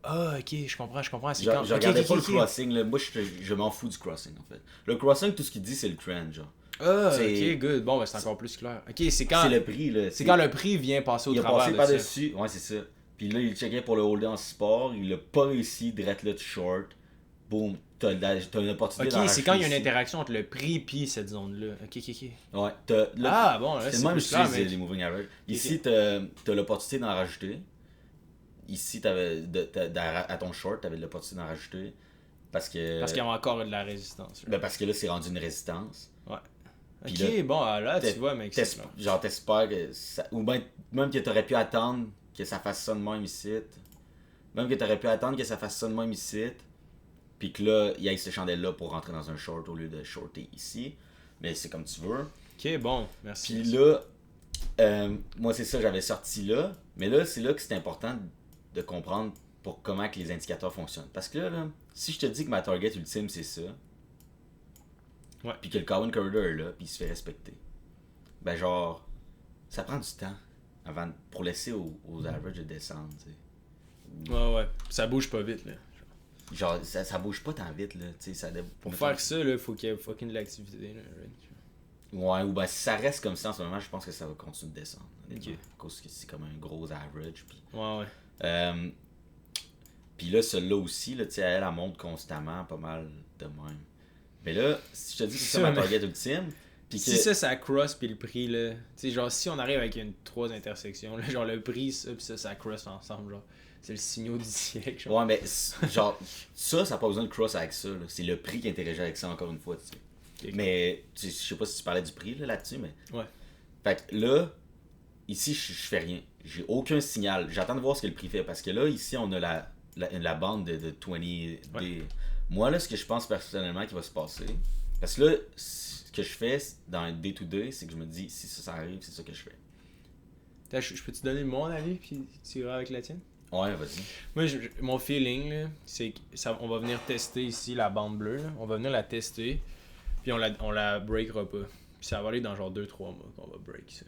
Ah, ok, je comprends. Je regardais pas le crossing, là. Moi, je m'en fous du crossing, en fait. Le crossing, tout ce qu'il dit, c'est le trend, genre. Ah, ok, good. Bon, ben c'est encore plus clair. Ok, c'est quand. C'est le prix, là. C'est quand le prix vient passer au travers. Il a passé par-dessus. Ouais, c'est ça. Puis là, il checkait pour le holder en support. Il a pas réussi, direct là, de short. Boom. T'as une opportunité. Ok, c'est quand il y a une interaction entre le prix et cette zone-là. Ok. Ouais. Bon, là, c'est le même plus clair, les moving average. Ici, t'as l'opportunité d'en rajouter. Ici, à ton short, t'avais l'opportunité d'en rajouter. Parce qu'il y avait encore de la résistance. Ben parce que là, c'est rendu une résistance. Ouais. Puis ok, là, bon, là, tu vois, mec. Genre, t'espères que ça. Ou même que t'aurais pu attendre que ça fasse ça de même ici. Même que t'aurais pu attendre que ça fasse ça de même ici. Puis que là, il y ait ce chandelle-là pour rentrer dans un short au lieu de shorter ici. Mais c'est comme tu veux. Ok, bon, merci. Puis là, moi, c'est ça, j'avais sorti là. Mais là, c'est là que c'est important de comprendre pour comment que les indicateurs fonctionnent. Parce que là, si je te dis que ma target ultime, c'est ça. Ouais. Puis que le Cowan Corridor est là, puis il se fait respecter. Ben genre, ça prend du temps pour laisser aux averages de descendre, tu sais. Ouais. Ça bouge pas vite, là. Genre, ça bouge pas tant vite, là, tu sais. Pour faire ça, là, faut qu'il y ait fucking de l'activité, là. Ouais, ou ben si ça reste comme ça en ce moment, je pense que ça va continuer de descendre. Ok. Parce que c'est comme un gros average. Puis, ouais. Puis là, celle-là aussi, là, tu sais, elle monte constamment pas mal de même. Mais là, si je te dis que c'est ça ma target ultime. Puis si ça cross puis le prix, là. Tu sais, genre, si on arrive avec une 3 intersections, là, genre le prix, ça, puis ça cross ensemble, genre. C'est le signal du siècle. Genre. Ouais, mais genre, ça n'a pas besoin de cross avec ça. Là. C'est le prix qui interagit avec ça, encore une fois. Tu sais. Okay. Mais je sais pas si tu parlais du prix là-dessus, mais. Ouais. Fait que là, ici, je fais rien. J'ai aucun signal. J'attends de voir ce que le prix fait. Parce que là, ici, on a la bande de 20 D. Ouais. Moi, là, ce que je pense personnellement qui va se passer. Parce que là, ce que je fais dans un day-to-day, c'est que je me dis, si ça arrive, c'est ça que je fais. Je peux te donner mon avis, puis tu iras avec la tienne? Ouais, vas-y. Moi, mon feeling, là, c'est qu'on va venir tester ici la bande bleue. Là. On va venir la tester, puis on la breakera pas. Puis ça va aller dans genre 2-3 mois qu'on va break ça.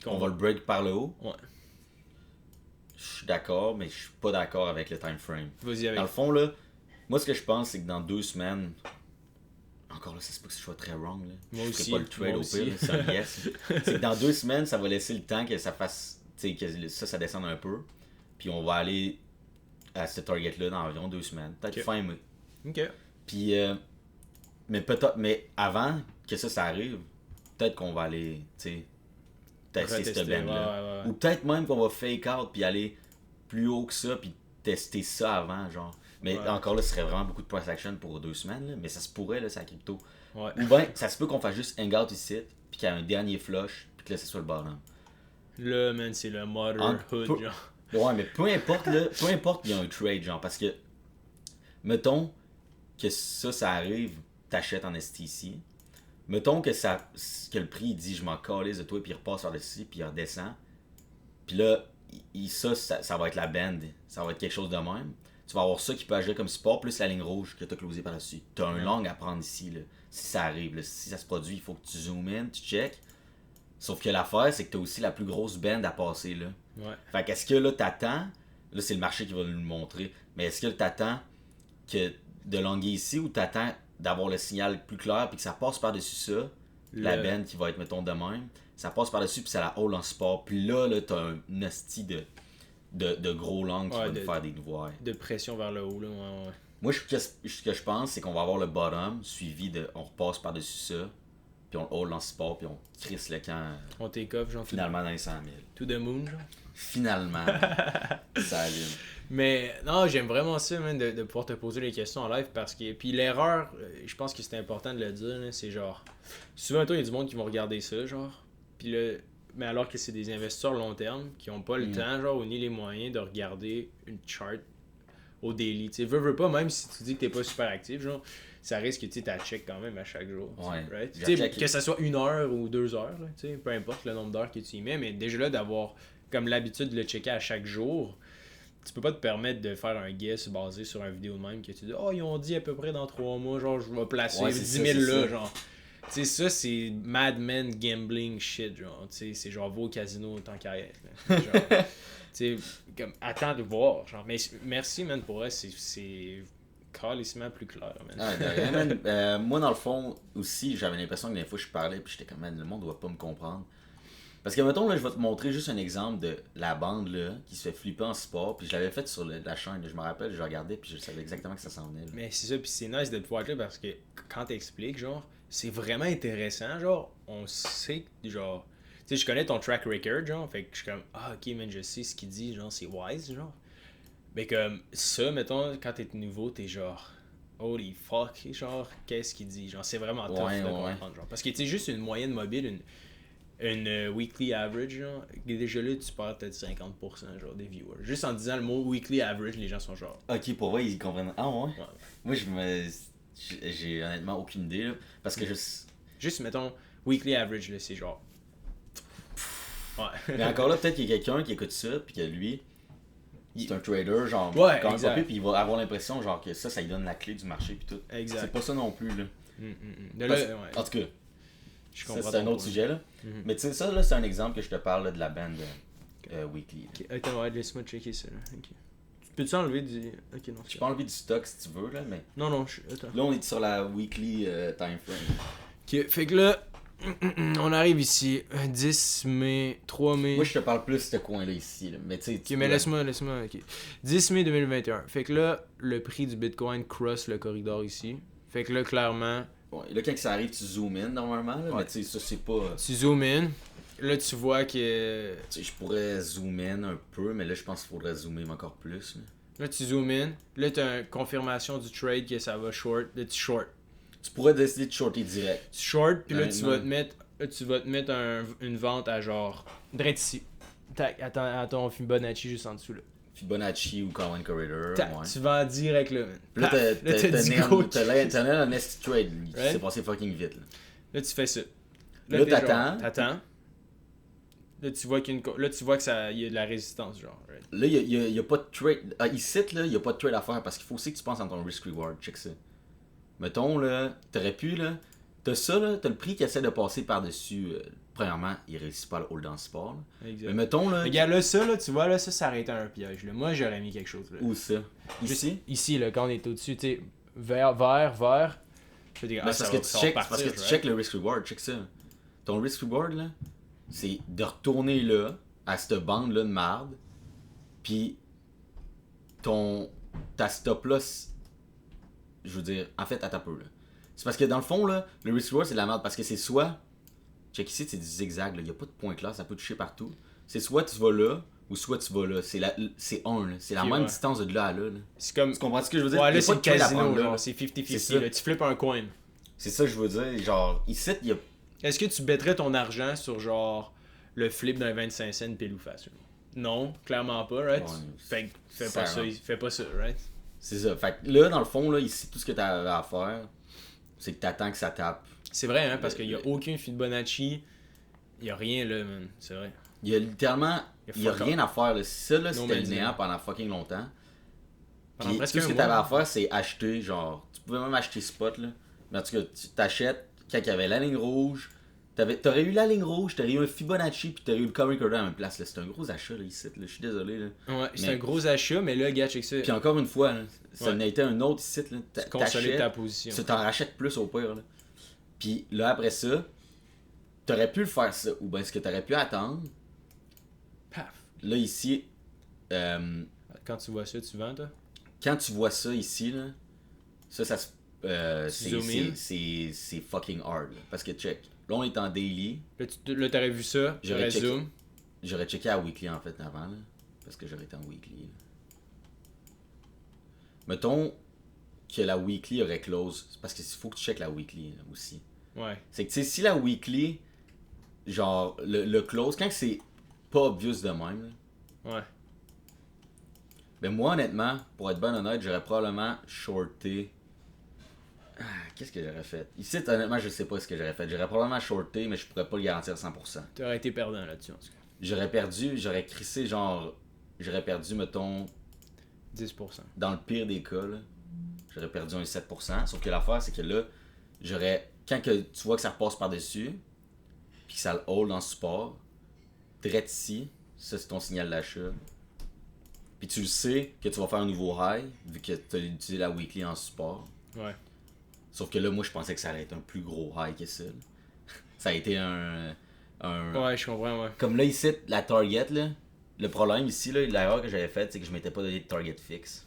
Genre. On va le break par le haut? Ouais. Je suis d'accord, mais je suis pas d'accord avec le time frame. Vas-y avec. Dans le fond, là, moi, ce que je pense, c'est que dans 2 semaines... Encore là, ça se peut que ce soit très wrong. Là. Moi je aussi. Pas le trade au pire, c'est un yes. C'est que dans 2 semaines, ça va laisser le temps que ça fasse... Tu sais, que ça descende un peu. Puis on va aller à ce target-là dans environ 2 semaines. Peut-être fin mai. OK. Puis, mais avant que ça arrive, peut-être qu'on va aller, tu sais, tester cette band-là. Ouais. Ou peut-être même qu'on va fake out puis aller plus haut que ça puis tester ça avant, genre. Mais encore là, ce serait vraiment beaucoup de price action pour 2 semaines, là. Mais ça se pourrait, là, c'est la crypto. Ouais. Ou bien, ça se peut qu'on fasse juste hangout ici, puis qu'il y ait un dernier flush, puis que là, ce soit le bottom. Là, man, c'est le motherhood, genre. Ouais, mais peu importe, là, peu importe qu'il y a un trade, genre, parce que, mettons que ça arrive, t'achètes en STC. Mettons que le prix, il dit, je m'en calisse de toi, puis il repasse par-dessus, puis il redescend. Puis là, ça va être la band. Ça va être quelque chose de même. Tu vas avoir ça qui peut agir comme support, plus la ligne rouge que tu as closée par-dessus. Tu as un long à prendre ici, là, si ça arrive. Là. Si ça se produit, il faut que tu zoomes in, tu check. Sauf que l'affaire, c'est que tu as aussi la plus grosse band à passer. Là. Ouais. Fait qu'est-ce que là, t'attends? Là, c'est le marché qui va nous le montrer. Mais est-ce que t'attends que de longuer ici ou t'attends d'avoir le signal plus clair puis que ça passe par-dessus ça? La band qui va être, mettons, de même. Ça passe par-dessus puis ça la hold en support. Puis là, t'as un hostie de gros langues qui va nous faire des nouveaux airs. De pression vers le haut, là, ouais. Moi, ce que je pense, c'est qu'on va avoir le bottom suivi de. On repasse par-dessus ça. Puis on le hold en support. Puis on crisse le camp. On take off, genre. Finalement, dans les 100 000. To the moon, genre. Finalement. Ça allume. Mais non, j'aime vraiment ça, man, de pouvoir te poser les questions en live parce que. Puis l'erreur, je pense que c'est important de le dire, là, c'est genre. Souvent, il y a du monde qui vont regarder ça, genre. Puis là. Mais alors que c'est des investisseurs long terme qui n'ont pas le temps, genre, ou ni les moyens de regarder une chart au daily. Tu sais, veux pas, même si tu dis que t'es pas super actif, genre, ça risque que tu check quand même à chaque jour. Ouais. Right? Que ça soit 1 heure ou 2 heures, là, peu importe le nombre d'heures que tu y mets, mais déjà là, d'avoir comme l'habitude de le checker à chaque jour, tu peux pas te permettre de faire un guess basé sur une vidéo de même que tu dis, oh, ils ont dit à peu près dans 3 mois, genre, je vais placer 10 000 là, genre. Tu sais, ça, c'est Mad Men gambling shit, genre. Tu sais, c'est genre, va au casino tant qu'à être. Genre, tu sais, comme, attends de voir. Genre, mais merci, man, pour elle, c'est calissement plus clair, man. Ah, de rien, man. Moi, dans le fond, aussi, j'avais l'impression que des fois, je parlais, puis j'étais comme, man, le monde doit pas me comprendre. Parce que, mettons, là, je vais te montrer juste un exemple de la bande, là, qui se fait flipper en sport. Puis je l'avais fait sur la chaîne, je me rappelle, je regardais, puis je savais exactement que ça s'en venait. Là. Mais c'est ça, puis c'est nice de pouvoir être là parce que quand t'expliques, genre, c'est vraiment intéressant, genre, on sait, genre, tu sais, je connais ton track record, genre, fait que je suis comme, ah, ok, man, je sais ce qu'il dit, genre, c'est wise, genre. Mais comme, ça, mettons, quand t'es nouveau, t'es genre, holy fuck, genre, qu'est-ce qu'il dit, genre, c'est vraiment tough de comprendre, genre. Parce que, tu sais, juste une moyenne mobile, une weekly average, genre, déjà là, tu perds peut-être 50% genre, des viewers. Juste en disant le mot weekly average, les gens sont genre. Ok, pour vrai, ils comprennent. Ah ouais? Moi, j'ai honnêtement aucune idée, là, parce que Juste, mettons, weekly average, là, c'est genre. Ouais. Mais encore là, peut-être qu'il y a quelqu'un qui écoute ça, puis que lui, c'est un trader, genre, quand même pas puis il va avoir l'impression, genre, que ça lui donne la clé du marché, puis tout. Exact. C'est pas ça non plus, là. En tout cas. Ça, c'est un autre sujet, là. Mais tu sais, ça, là, c'est un exemple que je te parle là, de la bande weekly. Okay. Attends, ouais, laisse-moi checker ça. Là. Okay. Peux-tu enlever du. Ok, non. Je peux enlever du stock si tu veux, là, mais. Non, attends. Là, on est sur la weekly time frame. Ok, fait que là, on arrive ici, 10 mai, 3 mai. Moi, je te parle plus de ce coin-là ici, là. Mais tu sais. Ok, mais laisse-moi. Ok. 10 mai 2021. Fait que là, le prix du Bitcoin cross le corridor ici. Fait que là, clairement. Bon, là, quand ça arrive, tu zoom in normalement, là, mais tu sais, ça, c'est pas. Tu zoom in. Là, tu vois que. Tu sais, je pourrais zoom in un peu, mais là, je pense qu'il faudrait zoomer encore plus. Là, tu zoom in. Là, tu as une confirmation du trade que ça va short. Là, tu short. Tu pourrais décider de shorter direct. Tu short, puis là, tu vas te mettre une vente à genre. Direct ici. Tac, attends, Fibonacci juste en dessous, là. Fibonacci ou Common Corridor. Ouais. Tu vends direct là, man. Puis là, t'as un next trade. C'est passé fucking vite. Là, tu fais ça. Là t'attends. Là, tu vois qu'il y a de la résistance, genre. Right? Là, il y a pas de trade. Ici, là, il y a pas de trade à faire parce qu'il faut aussi que tu penses à ton risk-reward. Check ça. Mettons, là, t'aurais pu, là. T'as ça, là, t'as le prix qui essaie de passer par-dessus. Premièrement, il réussit pas à le hold dans le sport. Exact. Mais mettons, là. Regarde, là, ça, là, tu vois, là, ça aurait été un piège. Là. Moi, j'aurais mis quelque chose, là. Où ça? Ici? Ici, là, quand on est au-dessus, tu sais, vert. Je dis, parce que tu check le risk-reward. Check ça. Ton risk-reward, là, c'est de retourner là, à cette bande-là de marde, puis ta stop-loss, je veux dire, en fait, à ta peu, là. C'est parce que dans le fond, là, le risk-reward, c'est de la merde, parce que c'est soit, check ici, c'est du zigzag, il n'y a pas de point clair, ça peut toucher partout. C'est soit tu vas là, ou soit tu vas là. C'est 1, là. C'est la même distance de là à là. C'est comme... Tu comprends ce que je veux dire? Ouais, là, c'est pas le de trade à casino, prendre, genre, là. c'est 50-50, C'est ça. là. Tu flippes un coin. C'est ça que je veux dire. Genre, ici, il y a... Est-ce que tu bêterais ton argent sur, genre, le flip d'un 25 cents pile ou face? Non, clairement pas, right? Ouais, Fait que fais pas ça, right? C'est ça. Fait que là, dans le fond, là, ici, tout ce que t'as à faire, c'est que t'attends que ça tape. C'est vrai, hein, parce qu'il y a aucun Fibonacci. Il y a rien, là, man. C'est vrai. Il y a littéralement... Il y a rien à faire, là. Ça, là, c'était le man's néant land. pendant fucking longtemps. Pendant Puis presque tout ce un que mois. t'avais à faire, c'est acheter, genre... Tu pouvais même acheter spot, là. Mais en tout cas, tu t'achètes quand il y avait la ligne rouge. T'aurais eu la ligne rouge, t'aurais eu un Fibonacci, puis t'aurais eu le Comic Recorder à la même place. Là. C'est un gros achat, là, ici. Là. Je suis désolé, là. Ouais, c'est Mais- un gros achat, mais là, gars, check ça. Puis encore une fois, là, ça Ouais. n'a été un autre site, là. Consolider ta T'achètes, position. tu t'en rachètes plus au pire, là. Puis là, après ça, t'aurais pu le faire ça. Ou bien ce que t'aurais pu attendre, Paf. là, ici... Quand tu vois ça, tu vends, toi? quand tu vois ça ici, là, ça se- zoom in. c'est fucking hard. Là, parce que check, là on est en daily, Là, t'aurais vu ça, J'aurais t'aurais checké. zoom. j'aurais checké à weekly en fait avant, là, parce que j'aurais été en weekly. Là. Mettons que la weekly aurait close, c'est parce qu'il faut que tu checkes la weekly là, aussi. Ouais. C'est que tu sais, si la weekly, genre le close, quand c'est pas obvious de même, là, Ouais. ben moi honnêtement, pour être ben honnête, j'aurais probablement shorté. Qu'est-ce que j'aurais fait? Ici, honnêtement, je sais pas ce que j'aurais fait. J'aurais probablement shorté, mais je pourrais pas le garantir à 100%. T'aurais été perdant là-dessus, en tout cas. J'aurais crissé genre. J'aurais perdu, mettons, 10%. dans le pire des cas, là, j'aurais perdu un 7%. Sauf que l'affaire, c'est que là, quand que tu vois que ça repasse par-dessus, puis que ça le hold en support, direct ici, ça c'est ton signal d'achat. Puis tu le sais que tu vas faire un nouveau high, vu que tu as utilisé la weekly en support. Ouais. Sauf que là, moi, je pensais que ça allait être un plus gros high que ça. Là. Ça a été un... Ouais, je comprends, ouais. Comme là, ici, la target, là, le problème ici, là, l'erreur que j'avais faite, c'est que je m'étais pas donné de target fixe.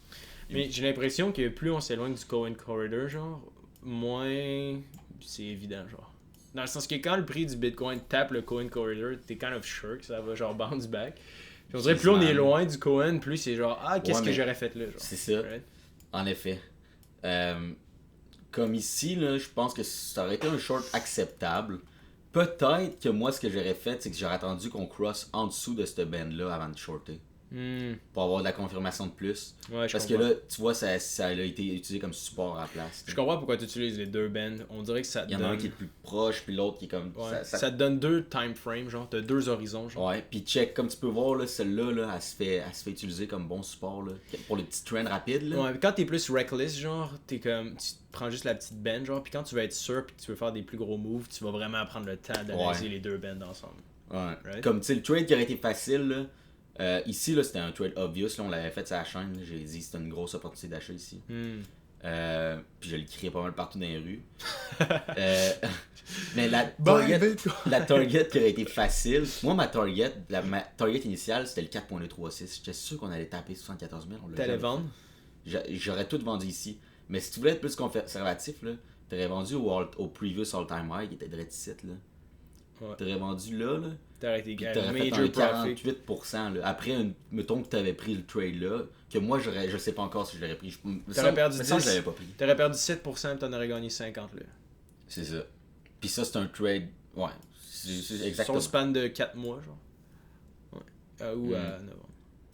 Mais j'ai l'impression que plus on s'éloigne du Cohen Corridor, genre, moins c'est évident, genre. Dans le sens que quand le prix du Bitcoin tape le Cohen Corridor, t'es kind of sure que ça va genre bounce back. Puis on dirait plus on est loin du Cohen, plus c'est genre, qu'est-ce que j'aurais fait là, genre. C'est ça, Right? en effet. Comme ici, là, je pense que ça aurait été un short acceptable. Peut-être que moi, ce que j'aurais fait, c'est que j'aurais attendu qu'on cross en dessous de cette band-là avant de shorter. Pour avoir de la confirmation de plus. Ouais, je Parce que comprends. là, tu vois, ça a été utilisé comme support à la place. Je comprends pourquoi tu utilises les deux bands. On dirait que ça te Il y en a un donne... qui est plus proche, puis l'autre qui est comme... Ouais, ça te donne deux time frames, genre, t'as deux horizons, genre. Ouais, puis check, comme tu peux voir, là, celle-là, là, elle se fait utiliser comme bon support, là, pour les petits trends rapides, là. Ouais, puis quand t'es plus reckless, genre, t'es comme, tu prends juste la petite band, genre, puis quand tu veux être sûr, puis tu veux faire des plus gros moves, tu vas vraiment prendre le temps d'analyser les deux bands ensemble. Ouais. Right? Comme, tu sais, le trade qui aurait été facile, là, ici, là, c'était un trade obvious, là, on l'avait fait sur la chaîne, là, j'ai dit, c'était une grosse opportunité d'achat ici. Puis je le criais pas mal partout dans les rues. Mais la target qui aurait été facile, moi ma target initiale c'était le 4.236. J'étais sûr qu'on allait taper 74 000. T'allais vendre? J'aurais tout vendu ici. Mais si tu voulais être plus conservatif, là, t'aurais vendu au previous all-time high qui était direct ici. Là. Ouais. T'aurais vendu là, T'aurais été puis t'aurais fait un 48%. Là. Après, mettons que t'avais pris le trade là, que moi je sais pas encore si je l'aurais pris. T'aurais perdu 10. Je l'avais pas pris. T'aurais perdu 7% et t'en aurais gagné 50 là. C'est ça. Puis ça, c'est un trade. Ouais. C'est exactement. Son span de 4 mois, genre. Ouais. Ou à novembre.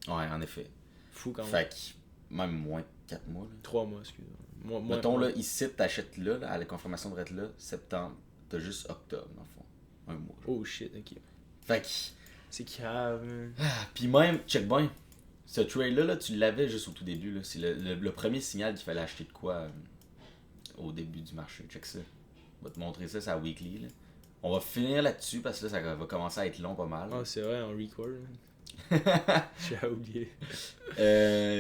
Ouais, en effet. Fou quand même. Fait que, même moins de 4 mois. Là. 3 mois, excuse-moi. Mettons, là, ici, t'achètes là, à la confirmation de rate là, septembre. T'as juste octobre, dans le fond. Un mois. Genre. Oh shit, ok. Fait que. C'est grave. Puis même, check bien. Ce trade-là, là, tu l'avais juste au tout début. Là. C'est le premier signal qu'il fallait acheter de quoi au début du marché. Check ça. On va te montrer ça, c'est à weekly. Là. On va finir là-dessus parce que là, ça va commencer à être long pas mal. Oh, c'est vrai, on record. J'ai oublié.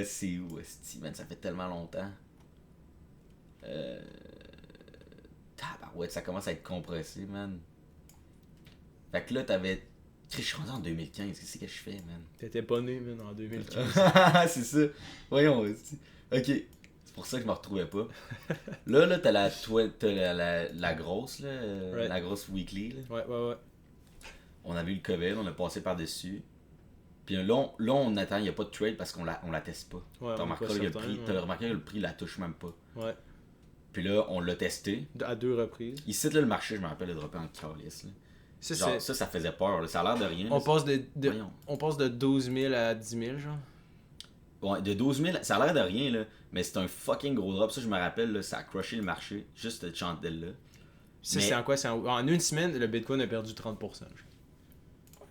C'est où, esti, man? Ça fait tellement longtemps. Ouais, ça commence à être compressé, man. Fait que là, t'avais. Je suis rendu en 2015, qu'est-ce que je fais, man? T'étais pas né, man, en 2015. C'est ça. Voyons, esti. Ok. C'est pour ça que je me retrouvais pas. Là, t'as la grosse, là. Right. La grosse weekly, là. Ouais. On a vu le COVID, on a passé par-dessus. Puis on attend, il n'y a pas de trade parce qu'on la teste pas. Ouais, T'as remarqué, t'as remarqué que le prix la touche même pas. Ouais. Puis là, on l'a testé. À 2 reprises. Ici, là, le marché, je me rappelle, est droppé en calice. Genre, ça faisait peur. Là. Ça a l'air de rien. On passe on passe de 12 000 à 10 000, genre. Ouais, de 12 000, ça a l'air de rien, là. Mais c'est un fucking gros drop. Ça, je me rappelle, là, ça a crushé le marché. Juste cette chandelle-là. C'est en quoi? En une semaine, le Bitcoin a perdu 30%.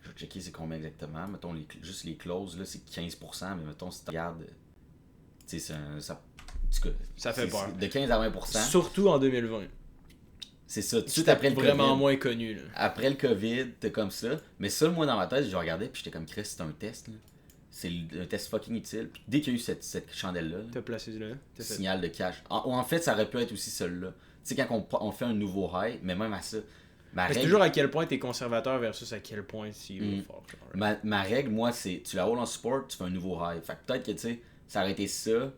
Je vais checker c'est combien exactement. Mettons, juste les clauses, là, c'est 15%. Mais mettons, si tu regardes... Tu sais, ça fait peur. De 15 à 20%. Surtout en 2020. C'est ça. Tout de suite après le COVID. Vraiment moins connu, là. Après le COVID, t'es comme ça. Mais ça, moi, dans ma tête, je regardais, puis j'étais comme, Chris, c'est un test, là. C'est un test fucking utile. Puis dès qu'il y a eu cette chandelle-là, t'as placé là, signal de cash. En fait, ça aurait pu être aussi celui-là. Tu sais, quand on fait un nouveau high, mais même à ça. C'est toujours à quel point t'es conservateur versus à quel point c'est fort. Ma règle, moi, c'est tu la hold en support, tu fais un nouveau high. Fait que peut-être que, tu sais, ça aurait été ça.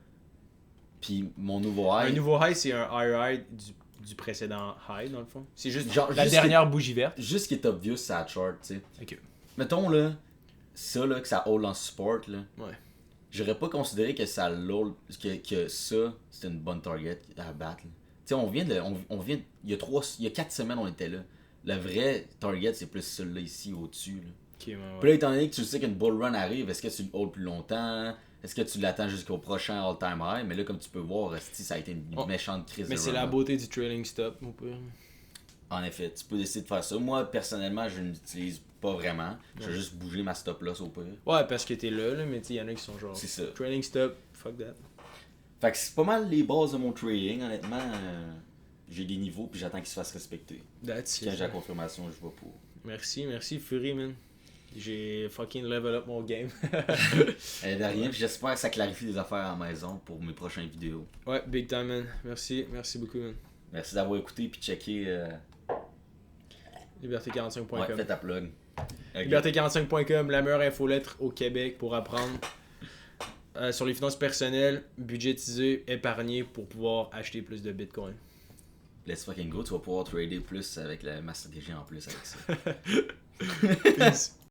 Puis mon nouveau high. Un nouveau high, c'est un high du précédent high, dans le fond. C'est juste genre, la dernière bougie verte. Juste qui est obvious, c'est la chart, tu sais. Ok. Mettons, là, ça, là, que ça hold en support, là. Ouais. J'aurais pas considéré que ça l'hold, que ça, c'était une bonne target à battre. Tu sais, on vient il y a 4 semaines, on était là. Le vrai target, c'est plus celui-là ici, au-dessus, là. Okay, ouais. Puis là, étant donné que tu sais qu'une bull run arrive, est-ce que tu le hold plus longtemps? Est-ce que tu l'attends jusqu'au prochain all-time high? Mais là, comme tu peux voir, ça a été une méchante crise. Mais c'est la beauté du trailing stop, mon père. En effet, tu peux décider de faire ça. Moi, personnellement, je ne l'utilise pas vraiment. Je vais juste bouger ma stop loss au pire. Ouais, parce que t'es là, mais il y en a qui sont genre. C'est ça. Trailing stop, fuck that. Fait que c'est pas mal les bases de mon trading, honnêtement. J'ai des niveaux, puis j'attends qu'ils se fassent respecter. That's Quand j'ai la confirmation, je vais pour. Merci Fury, man. J'ai fucking level up mon game. De rien, puis j'espère que ça clarifie des affaires à la maison pour mes prochaines vidéos. Ouais, big time, man. Merci beaucoup, man. Merci d'avoir écouté, puis checké. Liberté45.com. Ouais, fais ta plug. Okay. Liberté45.com, la meilleure infolettre au Québec pour apprendre sur les finances personnelles, budgétiser, épargner pour pouvoir acheter plus de Bitcoin. Let's fucking go, tu vas pouvoir trader plus avec ma stratégie en plus avec ça. Peace.